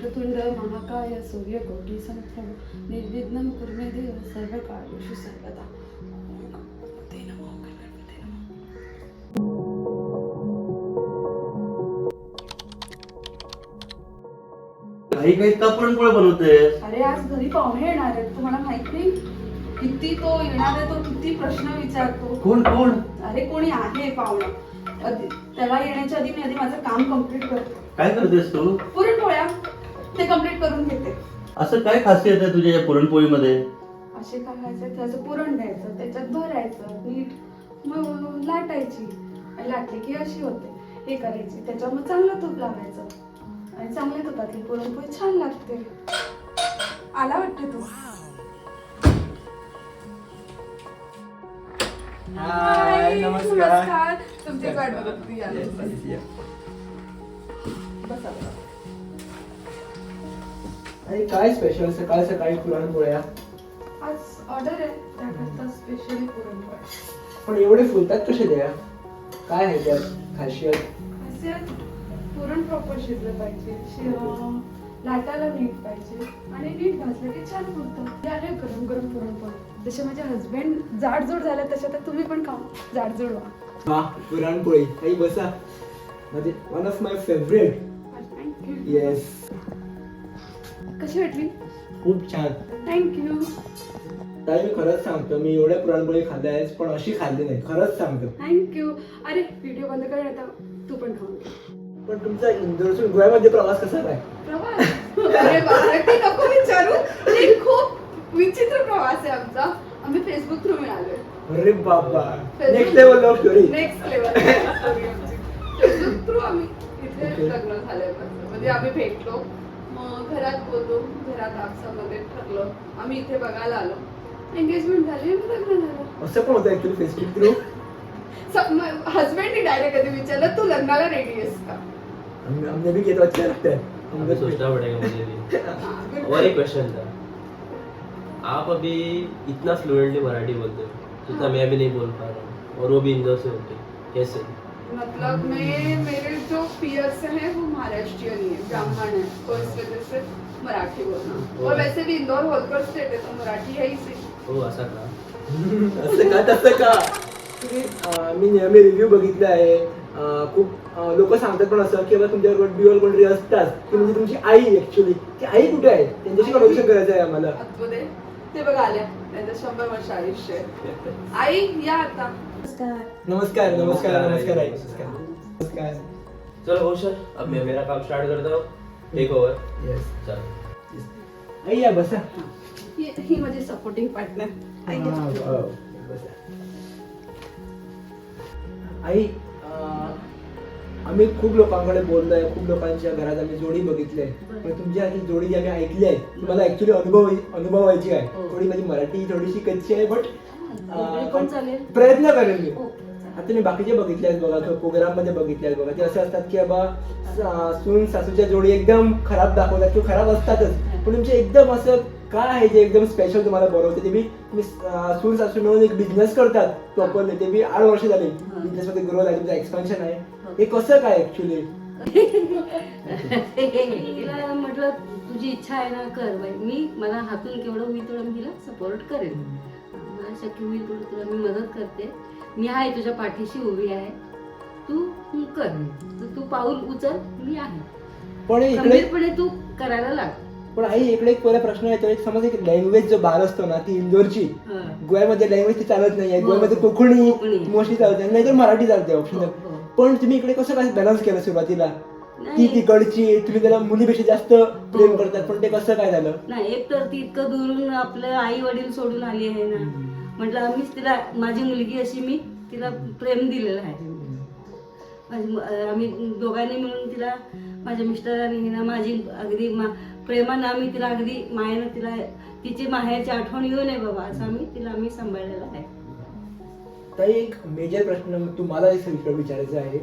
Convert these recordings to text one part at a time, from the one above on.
वक्रतुंड महाकाय सूर्यकोटी समप्रभ निर्विघ्नं कुरु मे देव सर्वकार्येषु सर्वदा. ओम गणपते नमः, ओम गणपते नमः. काही काही का पुरणपोळ्या बनवतेस? अरे आज घरी पाहुणे येणार आहेत, तुम्हाला माहित नाही किती तो येणार आहे, तो किती प्रश्न विचारतो. कोण कोण? अरे कोणी आहे पाहुणा, त्याला येण्याच्या आधी मी आधी माझं काम कम्प्लीट करते. काय करतेस तू? पुरणपोळ्या ते कम्प्लीट करून घेते. असं काय खासियत आहे तुझ्या या पुरणपोळीमध्ये? असे काय करायचं, त्याचं पुरण द्यायचं, त्याच्यात भरायचं, नीट मग लाटायची आणि लाटली की अशी होते. हे करायची, त्याच्यावर मग चांगलं तूप लावायचं आणि चांगल्या तुपातली पुरणपोळी छान लागते. आला वाटते तू? हाय, नमस्कार. तुमची वाट बघत होती. आले. बसा बसा. आणि काय स्पेशल सकाळ सकाळी पुरणपोळ्या? आज ऑर्डर आहे, त्याकरता स्पेशली पुरणपोळ्या. पण एवढे फुलतात कसे द्या? काय आहे त्यात खासियत? असे पुरण प्रॉपर शिजलं पाहिजे, लाटायला नीट पाहिजे आणि नीट भाजलं की छान फुलतं. ते आले गरम गरम पुरणपोळी. जसे माझे हजबंड जाडजूड झाले तसे तर तुम्ही पण खाऊ जाडजूड व्हा. वा, पुरणपोळी. काही बसा. म्हणजे one of my favourite. Thank you. Yes, कशी वाटली? खूप छान. थँक्यू. ताई, मी खरंच सांगतो, मी एवढ्या पुरणपोळी खाल्ल्या आहेत पण अशी खाल्ली नाही. खरंच सांगतो. थँक्यू. अरे व्हिडिओ बंद कर, आता तू पण खाऊन घे. पण तुमचा इंदोरसून गोव्यामध्ये प्रवास कसा काय? प्रवास? अरे बाबा, ते नको विचारू. ते खूप विचित्र प्रवास आहे आमचा. आम्ही फेसबुक थ्रू मिळालोय. अरे बाबा, next level love story. Next level Facebook through आम्ही इथे लग्न झालंय. म्हणजे आम्ही भेटलो, मग घरात बोललो, घरात आपसामध्ये ठरलं, आम्ही इथे बघायला आलो, एंगेजमेंट झाली, लग्न झालं. असं पण होतं ऍक्च्युली फेसबुक थ्रू. हस्बंडनी डायरेक्ट कधी विचारलं, तू लग्नाला रेडी आहेस का? हमने भी किया तो अच्छा लगता है. हमें सोचना पड़ेगा मुझे भी. और एक क्वेश्चन था, आप अभी इतना फ्लुएंटली मराठी बोलते हो जितना मैं भी नहीं बोल पा रहा हूँ, और वो भी इंदौर से होके, कैसे? मतलब मेरे जो पियर्स हैं वो महाराष्ट्रियन ही है, ब्राह्मण है, तो इस वजह से मराठी बोलना. और वैसे भी इंदौर होलकर स्टेट है तो मराठी है ही से. हो असा का? असं का तसं का? मी नेहमी रिव्ह्यू बघितले आहे. खूप लोक सांगतात पण असं की बाबा तुमच्याबरोबर ड्युअल कोणतरी असतात, ती म्हणजे तुमची आई. ऍक्च्युली ती आई कुठे आहे? त्यांच्याशी कन्व्हर्सेशन करायचं आहे आम्हाला. आतमध्ये ते बघा आल्या, त्यांचं 100 वर्ष आयुष्य आहे. आई या आता. नमस्कार नमस्कार नमस्कार आई. नमस्कार. चलो कौशल, अब मैं मेरा काम स्टार्ट करता हूँ. Take over. येस. चल. आई या बसा. ही माझी सपोर्टिंग पार्टनर. बसा. आई, आम्ही खूप लोकांकडे बोललोय, खूप लोकांच्या घरात आम्ही जोडी बघितली आहे, पण तुमच्या आधी जोडी जी आम्ही ऐकली आहे ती मला ऍक्च्युली अनुभवायची आहे. थोडी माझी मराठी थोडीशी कच्ची आहे, बट प्रयत्न करेन मी. आता मी बाकीचे बघितले आहेत बघा, प्रोग्राम मध्ये बघितले आहेत बघा, ते असे असतात की बाबा सून सासूच्या जोडी एकदम खराब दाखवतात किंवा खराब असतातच, पण तुमचे एकदम असं काय आहे जे एकदम स्पेशल तुम्हाला बनवते? ते मी सून सासू मिळून एक बिझनेस करतात प्रॉपरली, ते मी 8 वर्ष झाले बिझनेस मध्ये ग्रोथ आहे, तुमचं एक्सपान्शन आहे. हे कसं काय ऍक्च्युली? तिला म्हटलं तुझी इच्छा आहे ना, कर बाई. मला हातून केवढं होईल तेवढं मी तिला सपोर्ट करेन. मला शक्य होईल तेवढं तुला मी मदत करते. मी आहे तुझ्या पाठीशी उभी आहे. तू कर, तू पाऊल उचल, मी आहे. पण इकडे खंबीरपणे तू करायला लाग. पण आई, इकडे एक पहिला प्रश्न येतो, एक समज एक लँग्वेज जो बार असतो ना ती इंदोरची, गोव्यामध्ये लँग्वेज ती चालत नाहीये. गोव्यामध्ये कोकणी मोस्टली चालते, नाहीतर मराठी चालते ऑप्शनल. पण तुम्ही इकडे कसं काय बॅलन्स केलं सुरुवातीला? ती तिकडची, तुम्ही त्याला मुलीपेक्षा जास्त प्रेम करतात, पण ते कसं काय झालं? नाही, एक तर ती इतकं दुरून आपलं आई वडील सोडून आली आहे ना, म्हटलं आम्हीच तिला, माझी मुलगी अशी मी तिला प्रेम दिलेलं आहे. आम्ही दोघांनी मिळून तिला, माझ्या मिस्टरांनी ना माझी अगदी प्रेमानं आम्ही तिला, अगदी मायेनं तिला, तिची माहेरची आठवण येऊ नये बाबा असं आम्ही सांभाळलेलं आहे. ताई, एक मेजर प्रश्न तुम्हाला विचारायचा आहे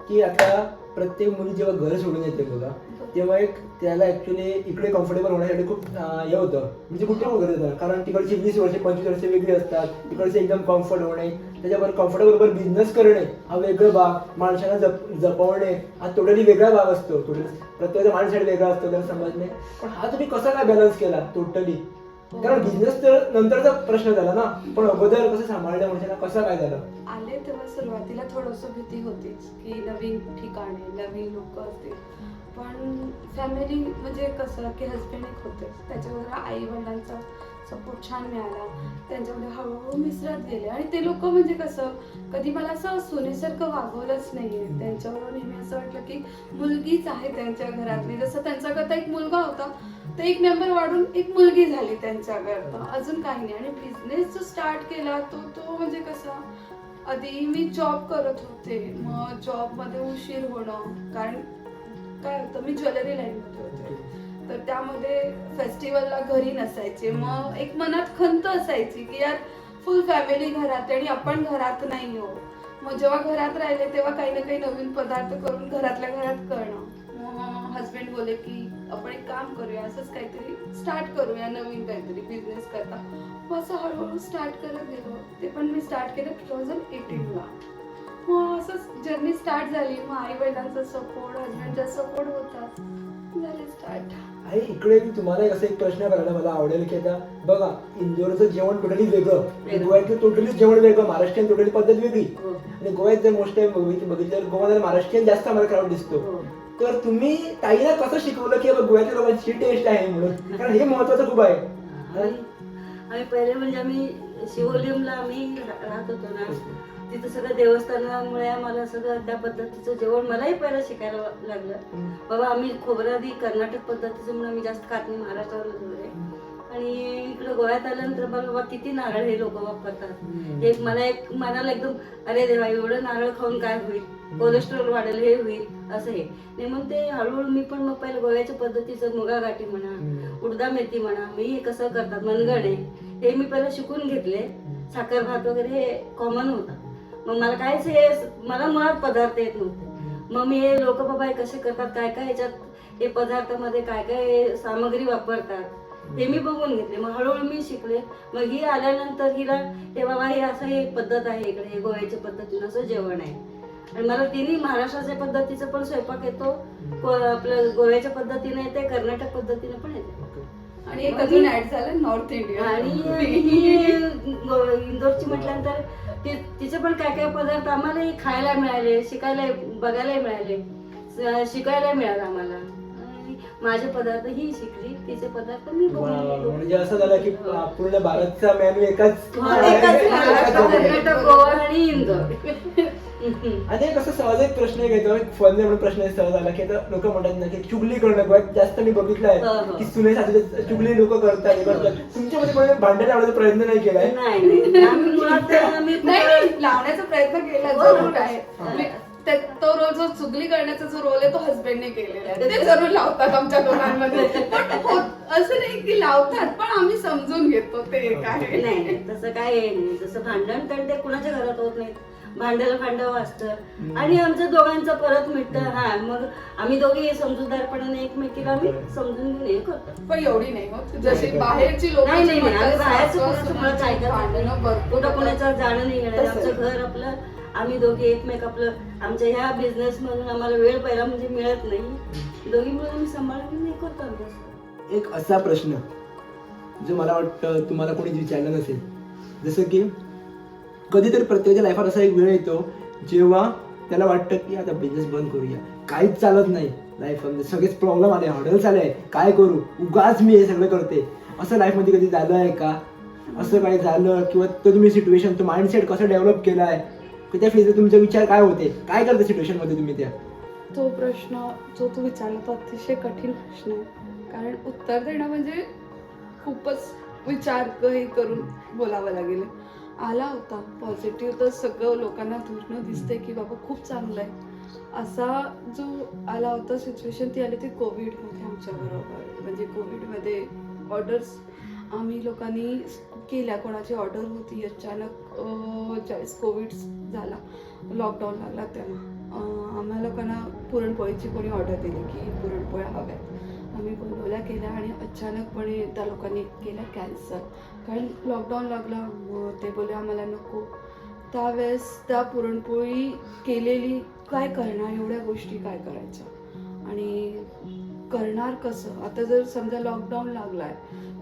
की आता प्रत्येक मुली जेव्हा घर सोडून येते बघा, तेव्हा एक त्याला ऍक्च्युली इकडे कम्फर्टेबल होण्यासाठी खूप हे होतं, म्हणजे कुठे वगैरे होतं, कारण तिकडची 20 वर्षे 25 वर्षे वेगळी असतात, तिकडचे एकदम कम्फर्ट होणे, त्याच्यावर कम्फर्टेबल बिझनेस करणे हा वेगळा भाग, माणसाला जपवणे हा टोटली वेगळा भाग असतो. प्रत्येकाचा माइंडसेट वेगळा असतो त्याला समजणे. पण हा तुम्ही कसा काय बॅलन्स केला टोटली? कारण बिझनेस तर नंतरचा प्रश्न झाला ना, पण अगोदर कसं सांभाळलं म्हणजे कसं काय झालं? आले तेव्हा सुरुवातीला थोडंसं भीती होतीच की नवीन ठिकाणे नवीन लोक असतील, पण फॅमिली म्हणजे कसं की हस्बंड एक होते, त्याच्यावर आई वडिलांचा सपोर्ट छान मिळाला, त्यांच्यामध्ये हळूहळू मिसळत गेले. आणि ते लोक म्हणजे कसं कधी मला असं सुनेसारखं वागवलंच नाहीये. त्यांच्यावर नेहमी असं वाटलं की मुलगीच आहे त्यांच्या घरातली, जसं त्यांच्याकरता एक मुलगा होता तर एक मेंबर वाढून एक मुलगी झाली त्यांच्याकरता, अजून काही नाही. आणि बिझनेस जो स्टार्ट केला तो म्हणजे कसा, आधी मी जॉब करत होते, मग जॉबमध्ये उशीर होणं, कारण काय होतं मी ज्वेलरी लाईनमध्ये होते, तर त्यामध्ये फेस्टिवलला घरी नसायचे, मग एक मनात खंत असायची की यार फुल फॅमिली घरात आणि आपण घरात नाही हो. मग जेव्हा घरात राहिले तेव्हा काही ना काही नवीन पदार्थ करून घरातल्या घरात करणं. मग हस्बंड बोले की आपण एक काम करूया, असंच काहीतरी स्टार्ट करूया, नवीन काहीतरी बिझनेस करता. मग असं हळूहळू स्टार्ट करत गेलो. ते पण मी स्टार्ट केलं 2018ला. मग असंच जर्नी स्टार्ट झाली. मग आई वडिलांचा सपोर्ट, हस्बंडचा सपोर्ट होता, झाले स्टार्ट. आणि इकडे मी तुम्हाला असं एक प्रश्न करायला मला आवडेल की आता बघा, इंदोरचं जेवण टोटली वेगळं, गोव्याचं टोटली जेवण वेगळं, महाराष्ट्रीयन टोटली पद्धत वेगळी. आणि गोव्यात जर मोस्ट टाइम बघितलं गोव्यात महाराष्ट्रीयन जास्त आम्हाला क्राऊड दिसतो. तर तुम्ही ताईला कसं शिकवलं की गोव्याच्या लोकांची टेस्ट आहे म्हणून? कारण हे महत्वाचं खूप आहे. आम्ही पहिले म्हणजे आम्ही शिवोलीमला आम्ही राहत होतो ना, तिथं सगळं देवस्थानामुळे आम्हाला सगळं त्या पद्धतीचं जेवण मलाही पहिलं शिकायला लागलं. बाबा आम्ही खोबरं आधी कर्नाटक पद्धतीचं म्हणून आम्ही जास्त खात नाही, महाराष्ट्रावर वगैरे. आणि इकडे गोव्यात आल्यानंतर बाबा किती नारळ हे लोक वापरतात. एक मनाला एकदम अरे देवा एवढं नारळ खाऊन काय होईल, कोलेस्ट्रॉल वाढेल, हे होईल, असं हे नाही. मग ते हळूहळू मी पण मग पहिलं गोव्याच्या पद्धतीचं मुगा गाठी म्हणा, उडदा मेथी म्हणा, मी हे कसं करतात मनगणे हे मी पहिलं शिकून घेतले. साखर भात वगैरे हे कॉमन होता. मग मला काहीच हे मला मुळात पदार्थ येत नव्हते. मग मी हे लोक बाबा हे कसे करतात, काय काय ह्याच्यात हे पदार्थामध्ये काय काय सामग्री वापरतात हे मी बघून घेतले. मग हळूहळू मी शिकले. मग ही आल्यानंतर हिला हे बाबा हे असं हे पद्धत आहे इकडे, हे गोव्याच्या पद्धतीनं असं जेवण आहे. आणि मला तिन्ही महाराष्ट्राच्या पद्धतीचं पण स्वयंपाक येतो, आपलं गोव्याच्या पद्धतीने येते, कर्नाटक पद्धतीने पण येते. आणि एक अजून ऍड झालं नॉर्थ इंडियन. आणि इंदोरची म्हटल्यानंतर तिचे पण काय काय पदार्थ आम्हालाही खायला मिळाले, शिकायला बघायला मिळाले, शिकायला मिळालं आम्हाला. माझे पदार्थ ही शिकली, तिचे पदार्थ मी बघून. म्हणजे असं झालं की पूर्ण भारतचा मेनू एकाच कर्नाटक, गोवा आणि इंदोर. आणि कसं सहज एक प्रश्न घेतो, एक फन म्हणून प्रश्न सहज आला की आता लोक म्हणतात ना की चुगली करणं गोव्यात जास्त मी बघितलं आहे की सुने सासू चुगली लोक करतात. तुमच्यामध्ये कोणी भांडण लावण्याचा प्रयत्न नाही केलाय? नाही, आम्ही मुळात नाही, लावण्याचा प्रयत्न केला जरूर आहे. तो रोल जो चुगली करण्याचा जो रोल आहे तो हस्बंडने केलेला आहे, ते जरूर लावतात आमच्या दोघांमध्ये. पण असं नाही की लावतात, पण आम्ही समजून घेतो ते काय. नाही तसं काय नाही. जसं भांडण तर ते कुणाच्या घरात होत नाही, भांड्याला भांडं वाजतं आणि आमच्या दोघांचं परत मिटतं. हा, मग आम्ही दोघे समजूतदारपणाने एकमेकीला आम्ही समजून घेऊन हे करतो. पण एवढी नाही होत जशी बाहेरची लोक. नाही नाही, आम्ही बाहेरचं कुणाचं मला काय भांडणं कुठं कुणाचं जाणं नाही येणार. आमचं घर आपलं, आम्ही दोघे एकमेक आपलं, आमच्या ह्या बिझनेस मधून आम्हाला वेळ पहिला म्हणजे मिळत नाही, दोघी मिळून आम्ही सांभाळून नाही करतो आम्ही. एक असा प्रश्न जो मला वाटतं तुम्हाला कोणीच विचारला नसेल, जसं की कधीतरी प्रत्येकाच्या लाईफात असा एक वेळ येतो जेव्हा त्याला वाटतं की आता बिझनेस बंद करूया, काहीच चालत नाही लाईफमध्ये, सगळेच प्रॉब्लेम आले, हॉटेल आले, काय करू, उगाच मी हे सगळं करते. असं लाईफमध्ये कधी झालं आहे का? असं काय झालं किंवा तो तुम्ही सिच्युएशन, तो माइंडसेट कसं डेव्हलप केला आहे, त्या फेजमध्ये तुमचे विचार काय होते, काय करते सिच्युएशनमध्ये तुम्ही त्या? तो प्रश्न जो तू विचारला तो अतिशय कठीण प्रश्न आहे, कारण उत्तर देणं म्हणजे खूपच विचार करून बोलावं लागेल. आला होता पॉझिटिव्ह तर सगळं लोकांना दूरनं दिसतंय की बाबा खूप चांगलं आहे. असा जो आला होता सिच्युएशन ती आली ती कोविडमध्ये आमच्याबरोबर. म्हणजे कोविडमध्ये ऑर्डर्स आम्ही लोकांनी केल्या, कोणाची ऑर्डर होती अचानक ज्यावेळेस कोविड झाला, लॉकडाऊन लागला तेव्हा आम्हा लोकांना पुरणपोळीची कोणी ऑर्डर दिली की पुरणपोळ्या हव्यात. आम्ही बोलवल्या केल्या आणि अचानकपणे त्या लोकांनी केल्या कॅन्सल, कारण लॉकडाऊन लागला. ते बोलले आम्हाला नको. त्यावेळेस त्या पुरणपोळी केलेली काय करणार, एवढ्या गोष्टी काय करायच्या. आणि करणार कसं. आता जर समजा लॉकडाऊन लागलाय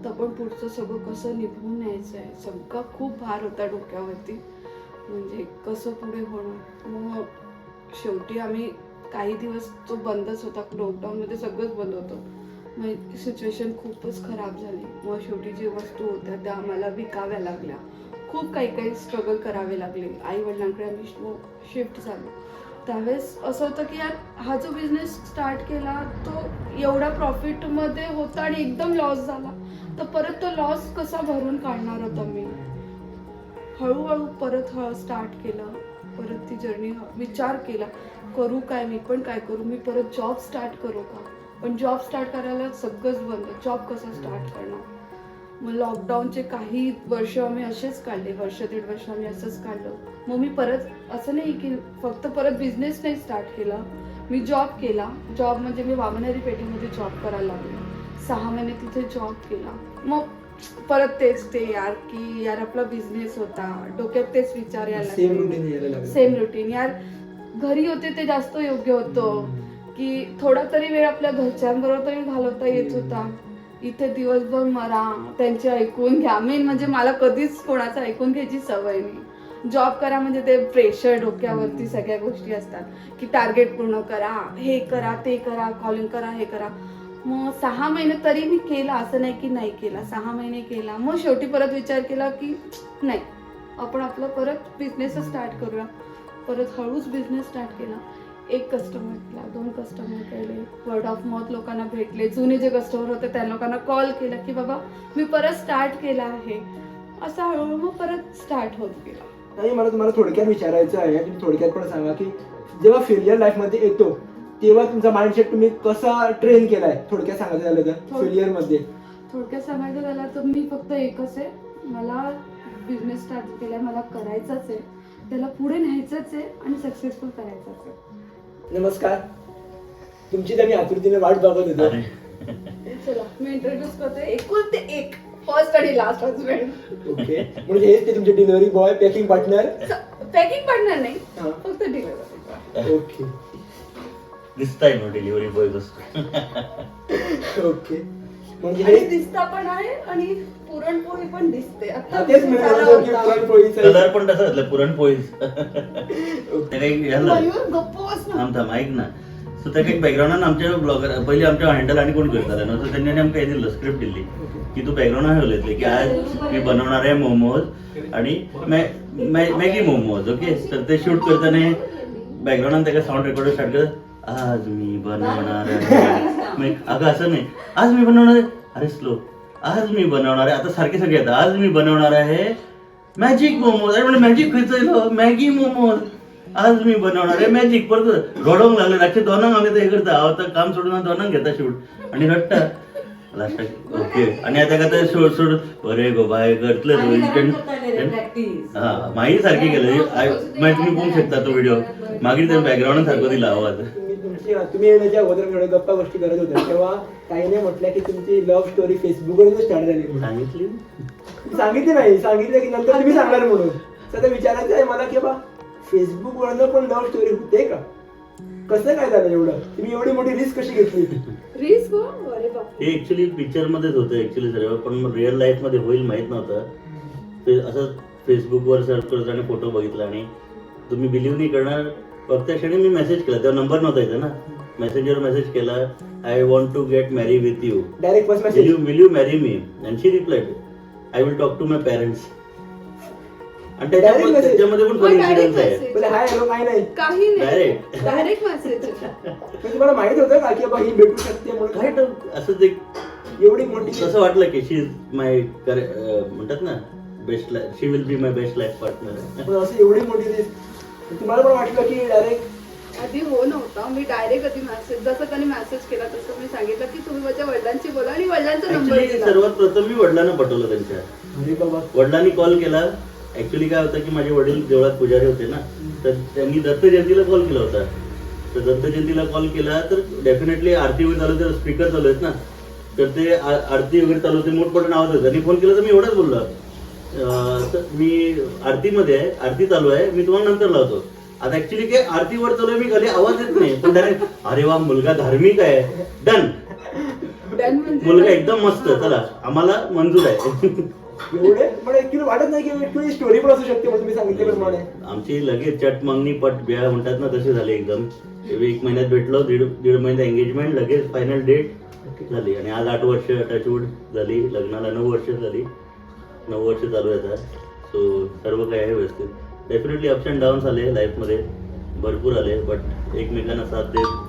तर आपण पुढचं सगळं कसं निभवून न्यायचं आहे, सगळं खूप भार होता डोक्यावरती. म्हणजे कसं पुढे होणार. मग शेवटी आम्ही काही दिवस तो बंदच होता, लॉकडाऊनमध्ये सगळंच बंद होतं. मग सिच्युएशन खूपच खराब झाली. मग शेवटी जे वस्तू होत्या त्या आम्हाला विकाव्या लागल्या. खूप काही स्ट्रगल करावे लागले. आई वडिलांकडे आम्ही शिफ्ट झालो. त्यावेळेस असं होतं की यार हा जो बिझनेस स्टार्ट केला तो एवढा प्रॉफिटमध्ये होता आणि एकदम लॉस झाला, तर परत तो लॉस कसा भरून काढणार होता मी. हळूहळू परत स्टार्ट केलं. परत ती जर्नी विचार केला, करू काय, मी पण काय करू, मी परत जॉब स्टार्ट करू का. पण जॉब स्टार्ट करायला सगळंच बंद. जॉब कसा स्टार्ट करणार. मग लॉकडाऊनचे काही वर्ष आम्ही असेच काढले, 1-1.5 वर्ष आम्ही असंच काढलं. मग मी परत असं नाही की फक्त परत बिझनेस नाही स्टार्ट केला, मी जॉब केला. जॉब म्हणजे मी वामनारी पेठेमध्ये जॉब करायला लागले. 6 महिने तिथे जॉब केला. मग परत तेच ते यार की यार आपला बिझनेस होता, डोक्यात तेच विचार यायला सेम रुटीन यायला लागलं. Same routine. यार घरी होते ते जास्त योग्य होतं की थोडा तरी वेळ आपल्या घरच्यांबरोबर तरी घालवता येत होता. इथे दिवसभर मरा, त्यांचे ऐकून घ्या. मेन म्हणजे मला कधीच कोणाचं ऐकून घ्यायची सवय नाही. जॉब करा म्हणजे ते प्रेशर डोक्यावरती सगळ्या गोष्टी असतात की टार्गेट पूर्ण करा, हे करा, ते करा, कॉलिंग करा, हे करा. मग 6 महिने तरी मी केला, असं नाही की नाही केला. 6 महिने केला. मग शेवटी परत विचार केला की नाही, आपण आपलं परत बिझनेसच स्टार्ट करूया. परत हळूच बिझनेस स्टार्ट केला. 1 कस्टमर केला, 2 कस्टमर केले, वर्ड ऑफ माउथ लोकांना भेटले. जुने जे कस्टमर होते त्या लोकांना कॉल केला की बाबा मी परत स्टार्ट केला आहे. असं हळूहळू मग परत स्टार्ट होत गेला. नाही, मला तुम्हाला थोडक्यात विचारायचं आहे, तुम्ही थोडक्यात पण सांगा की जेव्हा फेलियर लाईफमध्ये येतो तेव्हा तुमचा माइंडसेट तुम्ही कसा ट्रेन केलाय, थोडक्यात सांगायचं झालं तर फेलियर मध्ये. थोडक्यात सांगायचं झालं तर मी फक्त एकच आहे, मला बिझनेस स्टार्ट केलाय, मला करायचाच आहे, त्याला पुढे न्यायचंच आहे आणि सक्सेसफुल करायचंच आहे. नमस्कार, तुमची तर मी आतुरतेने वाट बघत होतो. चला मी इंट्रोड्यूस करते. एकुलते एक फर्स्ट आणि लास्ट हजबंड. ओके, म्हणजे हेच ते तुमचे delivery boy, packing partner. Packing partner नाही, हा. फक्त डिलिव्हरी. ओके दिसताय ना डिलिव्हरी बॉय कसं. ओके, म्हणजे आणि हे दिसता पण आहे आणि पुरणपोळी पण दिसते. आता हा, तेच झाला म्हणतो की होता. पुरणपोळीचं कलर पण तसं घातलं पुरणपोळी. ते काही झालं मयूर गप्प बस ना. थांब ऐक ना. सो त्या काही बॅकग्राऊंड आमच्या ब्लॉगर पहिले आमच्या हँडल आणि कोण करतात ना, तर त्यांनी आमका हे दिलं, स्क्रिप्ट दिली की तू बॅकग्राऊंड ठेवले की आज मी बनवणार आहे मोमोज आणि मॅगी मोमोज. ओके, तर ते शूट करताना बॅकग्राऊंड त्याला साऊंड रेकॉर्ड स्टार्ट करत, आज मी बनवणार आहे. अगं असं नाही, आज मी बनवणार आहे, अरे स्लो, आज मी बनवणार आहे. आता सारखे सगळे येतात, आज मी बनवणार आहे मॅजिक मोमोज. अरे म्हणजे मॅजिक खायचं, मॅगी मोमोज. आज मी बनवणार आहे मॅजिक. परत रडवून लागले, रात्री दोनांग आम्ही ते करता आता काम सोडून दोनांग घेता शूट आणि रडता लास्ट. ओके, आणि आता का सोड अरे गो बाय करतलं हा माही सारखी केलं. तुम्ही बघू शकता तो व्हिडिओ मागे त्या बॅकग्राऊंड सारखं दिला आवाज. तुम्ही येण्याच्या अगोदर थोड्या गप्पा गोष्टी करत होत्या तेव्हा ताईने म्हटलं की तुमची लव्ह स्टोरी फेसबुकवरून स्टार्ट झाली म्हणून. सांगितली सांगितले नाही, सांगितलं की नंतर तुम्ही सांगणार म्हणून. सध्या विचारायचं आहे मला की बा फेसबुक वरनं पण लव्ह स्टोरी होते का, कसं काय झालं एवढं, तुम्ही एवढी मोठी रिस्क कशी घेतली. रिस्क हो, अरे बाप. हे ऍक्च्युली पिक्चर मध्येच होतं ऍक्च्युली सर्व, पण रिअल लाईफ मध्ये होईल माहित नव्हतं. ते असं फेसबुकवर सर्च करत आणि फोटो बघितला आणि तुम्ही बिलीव्ह नाही करणार, फक्त क्षणी मी मेसेज केला, तेव्हा नंबर नव्हता येतं ना, मेसेंजर मेसेज केला, I want to get marry with you, direct first message, will you marry me, and she replied, I will talk to my parents. आणि त्याच्यामध्ये पण थोडी इन्सिडेंट आहे. बोले हाय हॅलो काय नाही, काही नाही, Direct. Direct message. पण तुम्हाला माहित होतं का की बा ही भेटू शकते म्हणून. काय तर असं ते एवढी मोठी असं वाटलं की शी इज माय म्हणतात ना best life, she will be my best life partner. पण असं एवढी मोठी रिस्क तुम्हाला पण वाटलं की डायरेक्ट. आधी हो नव्हता, मी डायरेक्ट कधी मेसेज, जसं त्यांनी मेसेज केला तसं मी सांगितलं की तुम्ही माझ्या वडिलांची बोला आणि वडिलांचा नंबर ऍक्च्युली दिला. सर्वात प्रथम मी वडिलांना पटवलं त्यांच्या. अरे बाबा, वडिलांनी कॉल केला. ऍक्च्युली काय होतं की माझे वडील देवळात पुजारी होते ना, तर त्यांनी दत्त जयंतीला कॉल केला होता. तर दत्त जयंतीला कॉल केला तर डेफिनेटली आरती वगैरे चालू, तर स्पीकर चालू आहेत ना, तर ते आरती वगैरे चालू होते, मोठमोठं नाव होतं. आणि फोन केला तर मी एवढंच बोललो, तर मी आरतीमध्ये आहे, आरती चालू आहे, मी तुम्हाला नंतर लावतो. आता ऍक्च्युली काय आरतीवर चालू आहे, मी खाली आवाज येत नाही, पण डायरेक्ट अरे वा मुलगा धार्मिक आहे, डन. डन म्हणजे मुलगा एकदम मस्त, चला आम्हाला मंजूर आहे. एवढे पण ऍक्च्युली वाटत नाही की स्टोरी पण असू शकते पण तुम्ही सांगितल्याप्रमाणे. आमची लगेच चट मंगनी पट ब्याह म्हणतात ना तसे झाले एकदम. 1 महिन्यात भेटलो, दीड महिन्यात एंगेजमेंट, लगेच फायनल डेट झाली आणि आज 8 वर्ष टचवूड झाली, लग्नाला 9 वर्ष झाली, 9 वर्ष चालू आहे आता. सो सर्व काही आहे व्यवस्थित. डेफिनेटली अप्स अँड डाऊन्स आले लाईफमध्ये, भरपूर आले, बट एकमेकांना साथ देत